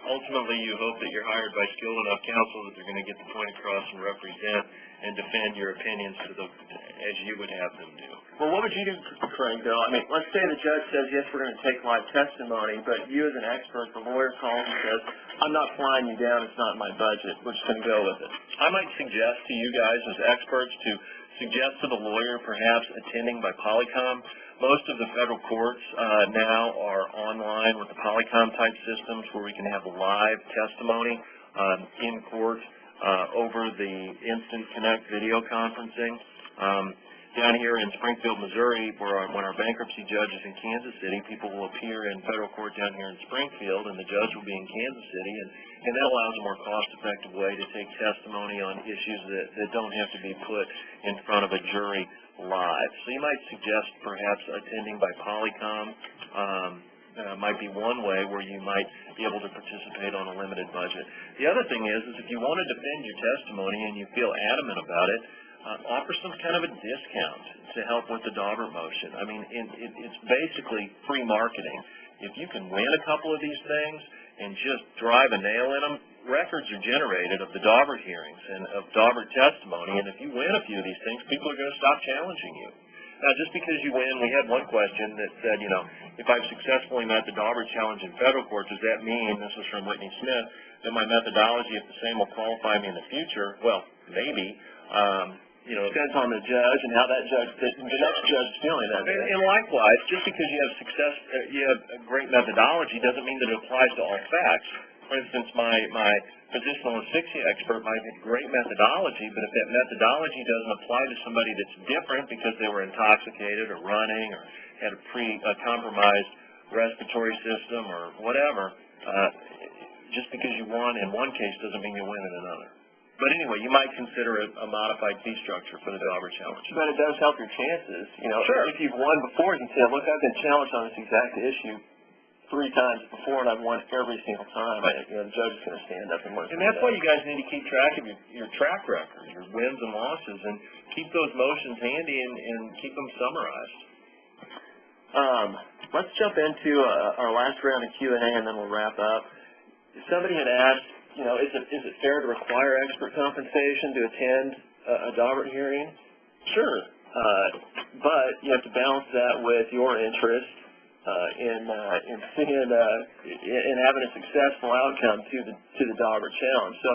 ultimately you hope that you're hired by skilled enough counsel that they're going to get the point across and represent and defend your opinions as you would have them do.
Well, what would you do, Craig, though? I mean, let's say the judge says, yes, we're going to take live testimony, but you as an expert, the lawyer calls and says, I'm not flying you down, it's not in my budget, we're just going to go with it.
I might suggest to you guys as experts to suggest to the lawyer perhaps attending by Polycom. Most of the federal courts now are online with the Polycom type systems where we can have live testimony in court over the Instant Connect video conferencing. Down here in Springfield, Missouri, when our bankruptcy judge is in Kansas City, people will appear in federal court down here in Springfield, and the judge will be in Kansas City, and that allows a more cost-effective way to take testimony on issues that don't have to be put in front of a jury live. So you might suggest perhaps attending by Polycom might be one way where you might be able to participate on a limited budget. The other thing is if you want to defend your testimony and you feel adamant about it, offer some kind of a discount to help with the Daubert motion. I mean, it's basically free marketing. If you can win a couple of these things and just drive a nail in them, records are generated of the Daubert hearings and of Daubert testimony, and if you win a few of these things, people are going to stop challenging you. Now, just because you win, we had one question that said, you know, if I've successfully met the Daubert challenge in federal court, does that mean, this was from Whitney Smith, that my methodology, if the same, will qualify me in the future? Well, maybe. You know,
depends on the judge and how that judge, the next judge is feeling that day.
And likewise, just because you have success, you have a great methodology doesn't mean that it applies to all facts. For instance, my positional asphyxia expert might have great methodology, but if that methodology doesn't apply to somebody that's different because they were intoxicated or running or had a compromised respiratory system or whatever, just because you won in one case doesn't mean you win in another. But anyway, you might consider a modified fee structure for the Daubert challenge.
But it does help your chances. You know,
sure.
If you've won before, you can say, look, I've been challenged on this exact issue 3 times before, and I've won every single time.
Right.
You know, the judge is going to stand up and listen.
And that's why you guys need to keep track of your track record, your wins and losses, and keep those motions handy and keep them summarized.
Let's jump into our last round of Q&A, and then we'll wrap up. Somebody had asked, you know, is it fair to require expert compensation to attend a Daubert hearing? Sure, but you have to balance that with your interest in having a successful outcome to the Daubert challenge. So,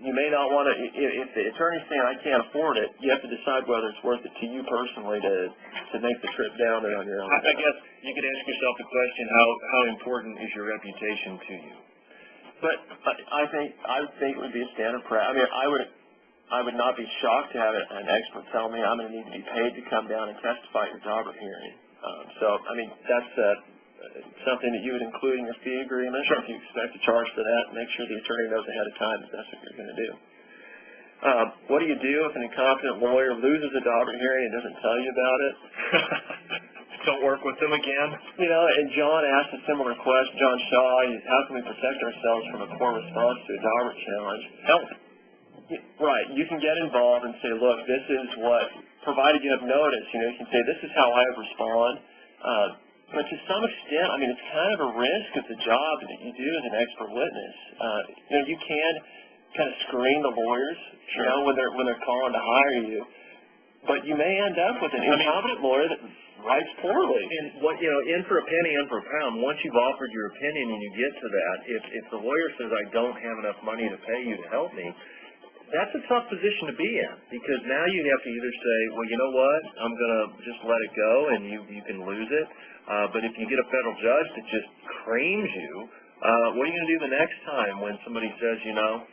you may not want to. If the attorney's saying I can't afford it, you have to decide whether it's worth it to you personally to make the trip down there on your own.
I guess you could ask yourself the question: how important is your reputation to you?
But I would think it would be a standard practice. I mean, I would not be shocked to have an expert tell me I'm going to need to be paid to come down and testify at your Daubert hearing. So, I mean, that's something that you would include in your fee agreement.
Sure.
If you expect to charge for that, make sure the attorney knows ahead of time that that's what you're going to do. What do you do if an incompetent lawyer loses a Daubert hearing and doesn't tell you about it?
Don't work with them again?
You know, and John asked a similar question. John Shaw, how can we protect ourselves from a poor response to a Daubert challenge?
Help.
Right. You can get involved and say, look, this is what, provided you have notice, you know, you can say, this is how I would respond. But to some extent, I mean, it's kind of a risk of the job that you do as an expert witness. You know, you can kind of screen the lawyers,
sure,
you know, when they're calling to hire you. But you may end up with an incompetent lawyer that writes poorly.
And what, you know, in for a penny, in for a pound. Once you've offered your opinion and you get to that, if the lawyer says I don't have enough money to pay you to help me, that's a tough position to be in, because now you have to either say, well, you know what, I'm going to just let it go and you can lose it. But if you get a federal judge that just creams you, what are you going to do the next time when somebody says, you know,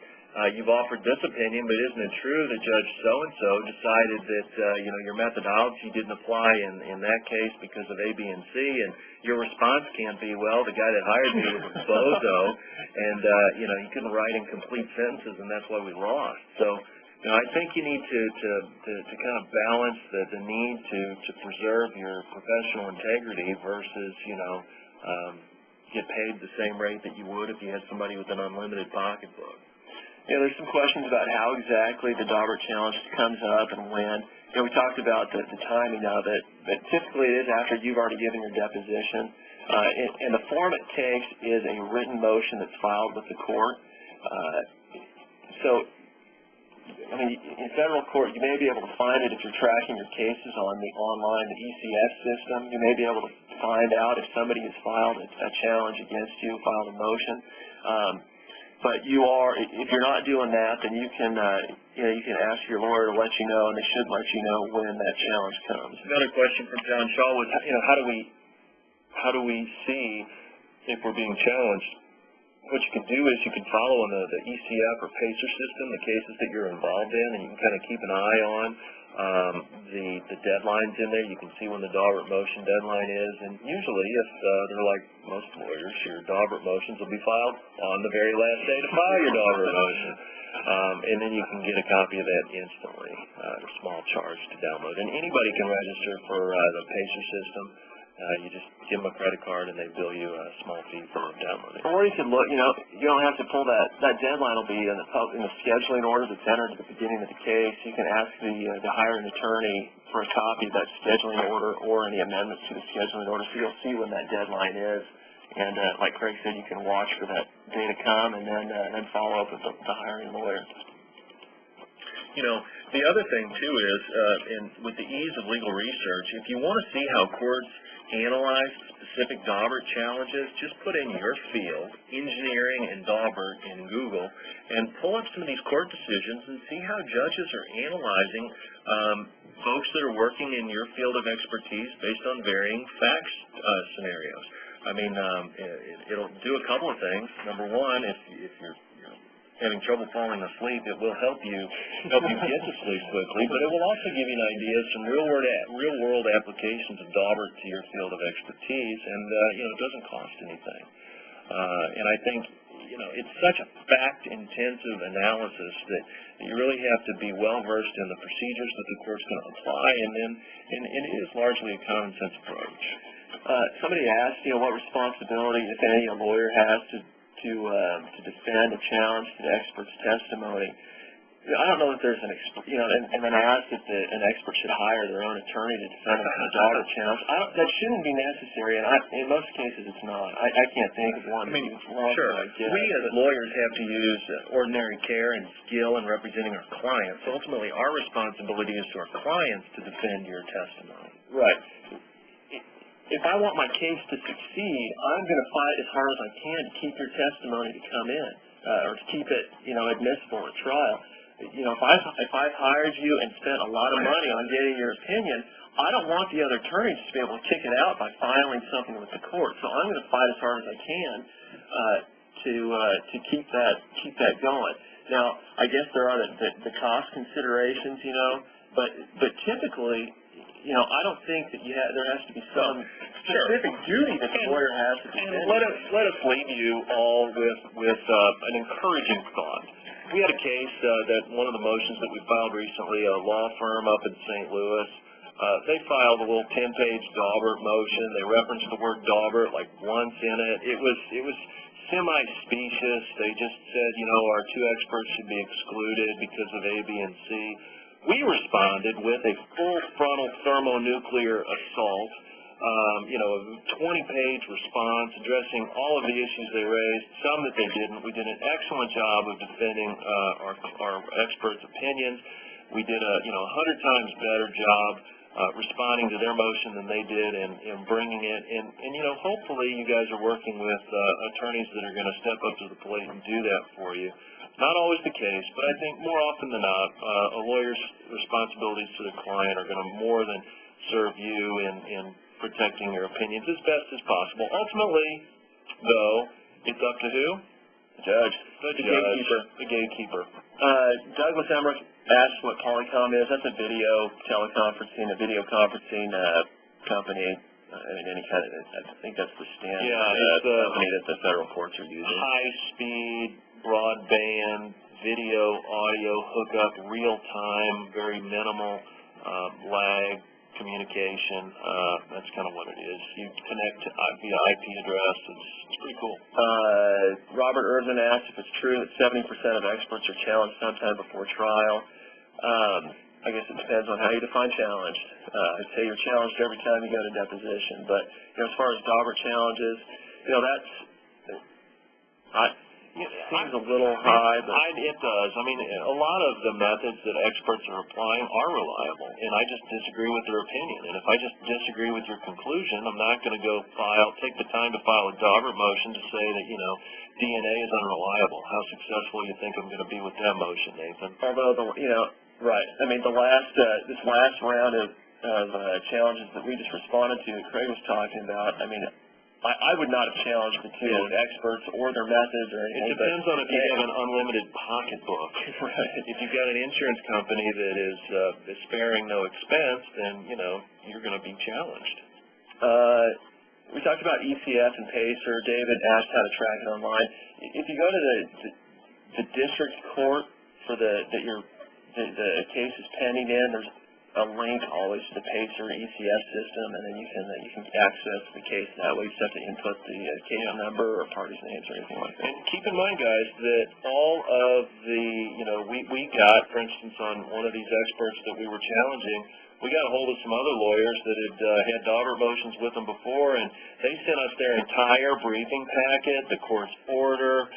you've offered this opinion, but isn't it true that Judge so-and-so decided that, you know, your methodology didn't apply in that case because of A, B, and C, and your response can't be, well, the guy that hired me was a bozo, and, you know, he couldn't write in complete sentences, and that's why we lost. So, you know, I think you need to kind of balance the need to preserve your professional integrity versus, you know, get paid the same rate that you would if you had somebody with an unlimited pocketbook.
Yeah, there's some questions about how exactly the Daubert challenge comes up and when. You know, we talked about the timing of it, but typically it is after you've already given your deposition. And the form it takes is a written motion that's filed with the court. So, I mean, in federal court, you may be able to find it if you're tracking your cases on the online, the ECS system. You may be able to find out if somebody has filed a challenge against you, filed a motion. But you are, if you're not doing that, then you can ask your lawyer to let you know, and they should let you know when that challenge comes.
Another question from John Shaw was, how do we see if we're being challenged? What you can do is you can follow on the ECF or PACER system the cases that you're involved in, and you can kind of keep an eye on the deadlines in there. You can see when the Daubert motion deadline is, and usually, if they're like most lawyers, your Daubert motions will be filed on the very last day to file your Daubert motion. And then you can get a copy of that instantly at a small charge to download. And anybody can register for the PACER system. You just give them a credit card and they bill you a small fee for downloading.
Or you can look, you don't have to pull that deadline will be in the scheduling order that's entered at the beginning of the case. You can ask the hiring attorney for a copy of that scheduling order or any amendments to the scheduling order, so you'll see when that deadline is. And like Craig said, you can watch for that day to come and then follow up with the hiring lawyer.
The other thing, too, is with the ease of legal research, if you want to see how courts analyze specific Daubert challenges, just put in your field, engineering and Daubert in Google, and pull up some of these court decisions and see how judges are analyzing folks that are working in your field of expertise based on varying facts scenarios. I mean, it'll do a couple of things. Number one, if you're having trouble falling asleep, it will help you get to sleep quickly, but it will also give you an idea of some real-world applications of Daubert to your field of expertise, and it doesn't cost anything. And I think it's such a fact-intensive analysis that you really have to be well-versed in the procedures that the court's going to apply, and it is largely a common-sense approach.
Somebody asked, what responsibility, if any, a lawyer has to defend a challenge to the expert's testimony. I don't know if there's and then I asked if an expert should hire their own attorney to defend a Daubert challenge. That shouldn't be necessary, and in most cases it's not. I can't think of one.
Sure. We as lawyers have to use ordinary care and skill in representing our clients. Ultimately, our responsibility is to our clients to defend your testimony.
Right. If I want my case to succeed, I'm going to fight as hard as I can to keep your testimony to come in, or to keep it, admissible at trial. If I've hired you and spent a lot of money on getting your opinion, I don't want the other attorneys to be able to kick it out by filing something with the court. So I'm going to fight as hard as I can to keep that going. Now, I guess there are the cost considerations, but typically, I don't think that there has to be some specific duty that the lawyer has to defend.
And let us leave you all with an encouraging thought. We had a case that one of the motions that we filed recently, a law firm up in St. Louis, they filed a little 10-page Daubert motion. They referenced the word Daubert like once in it. It was semi-specious. They just said, our two experts should be excluded because of A, B, and C. We responded with a full frontal thermonuclear assault, a 20-page response addressing all of the issues they raised, some that they didn't. We did an excellent job of defending our experts' opinions. We did a 100 times better job responding to their motion than they did in bringing it. And hopefully you guys are working with attorneys that are going to step up to the plate and do that for you. Not always the case, but I think more often than not, a lawyer's responsibilities to the client are going to more than serve you in protecting your opinions as best as possible. Ultimately, though, it's up to who?
The judge.
The gatekeeper.
Douglas Emmerich asked what Polycom is. That's a video conferencing company. I think that's the standard company that the federal courts are using.
High-speed, broadband, video, audio hookup, real-time, very minimal lag communication. That's kind of what it is. You connect via IP address. It's pretty cool.
Robert Irvin asked if it's true that 70% of experts are challenged sometime before trial. I guess it depends on how you define challenged. I'd say you're challenged every time you go to deposition, but as far as Daubert challenges, seems a little high, but
it does. I mean, a lot of the methods that experts are applying are reliable, and I just disagree with their opinion. And if I just disagree with your conclusion, I'm not going to go take the time to file a Daubert motion to say that, DNA is unreliable. How successful you think I'm going to be with that motion, Nathan?
Although, right. I mean, this last round of challenges that we just responded to, that Craig was talking about, I mean, I would not have challenged the two experts or their methods or anything.
It depends on if you have an unlimited pocketbook.
Right.
If you've got an insurance company that is sparing no expense, then, you're going to be challenged.
We talked about ECF and PACER. David asked how to track it online. If you go to the district court for the case is pending in, there's a link always to the PACER ECF system, and then you can access the case that way. You just have to input the case number or party's names or anything like that.
And keep in mind, guys, that all of the, we got, for instance, on one of these experts that we were challenging, we got a hold of some other lawyers that had Daubert motions with them before, and they sent us their entire briefing packet, the court's order,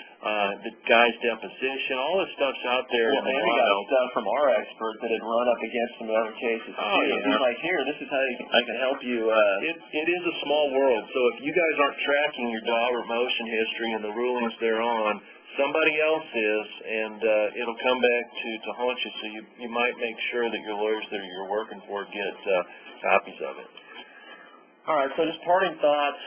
the guy's deposition, all this stuff's out there.
Well, and we got stuff from our expert that had run up against some other cases.
Oh, yeah.
He's like, here, this is how I can help you.
It is a small world, so if you guys aren't tracking your Daubert motion history and the rulings thereon, somebody else is, and it'll come back to haunt you, so you might make sure that your lawyers that you're working for get copies of it.
All right, so just parting thoughts.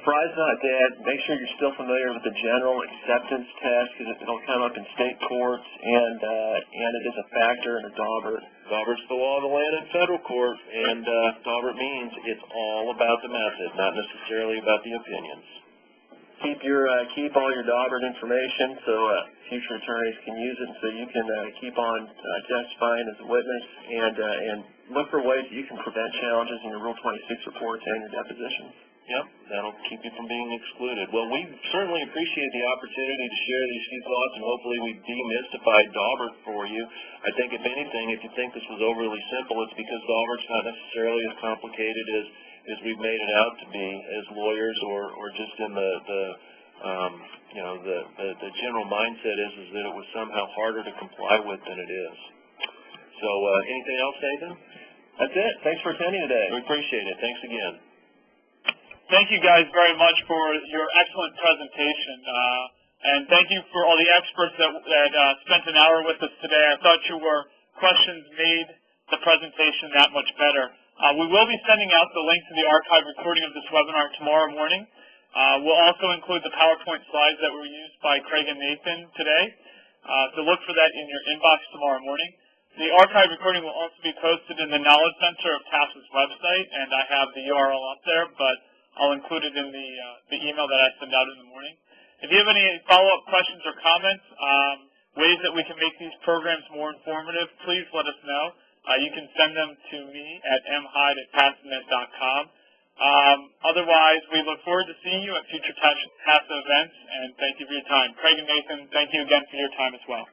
Frye's not dead. Make sure you're still familiar with the general acceptance test, because it'll come up in state courts, and it is a factor in a Daubert.
Daubert's the law of the land in federal court, and Daubert means it's all about the method, not necessarily about the opinions.
Keep all your Daubert information so future attorneys can use it, so you can keep on testifying as a witness, and look for ways that you can prevent challenges in your Rule 26 reports and your depositions.
Yep, that'll keep you from being excluded. Well, we certainly appreciate the opportunity to share these few thoughts, and hopefully we demystified Daubert for you. I think, if anything, if you think this was overly simple, it's because Daubert's not necessarily as complicated as we've made it out to be as lawyers, or just in the general mindset is that it was somehow harder to comply with than it is. So anything else, Nathan?
That's it. Thanks for attending today.
We appreciate it. Thanks again.
Thank you guys very much for your excellent presentation. And thank you for all the experts that spent an hour with us today. I thought your questions made the presentation that much better. We will be sending out the link to the archive recording of this webinar tomorrow morning. We'll also include the PowerPoint slides that were used by Craig and Nathan today. So look for that in your inbox tomorrow morning. The archive recording will also be posted in the Knowledge Center of TASS's website, and I have the URL up there, but I'll include it in the email that I send out in the morning. If you have any follow-up questions or comments, ways that we can make these programs more informative, please let us know. You can send them to me at mhyde@tassanet.com. Otherwise, we look forward to seeing you at future TASSA events, and thank you for your time. Craig and Nathan, thank you again for your time as well.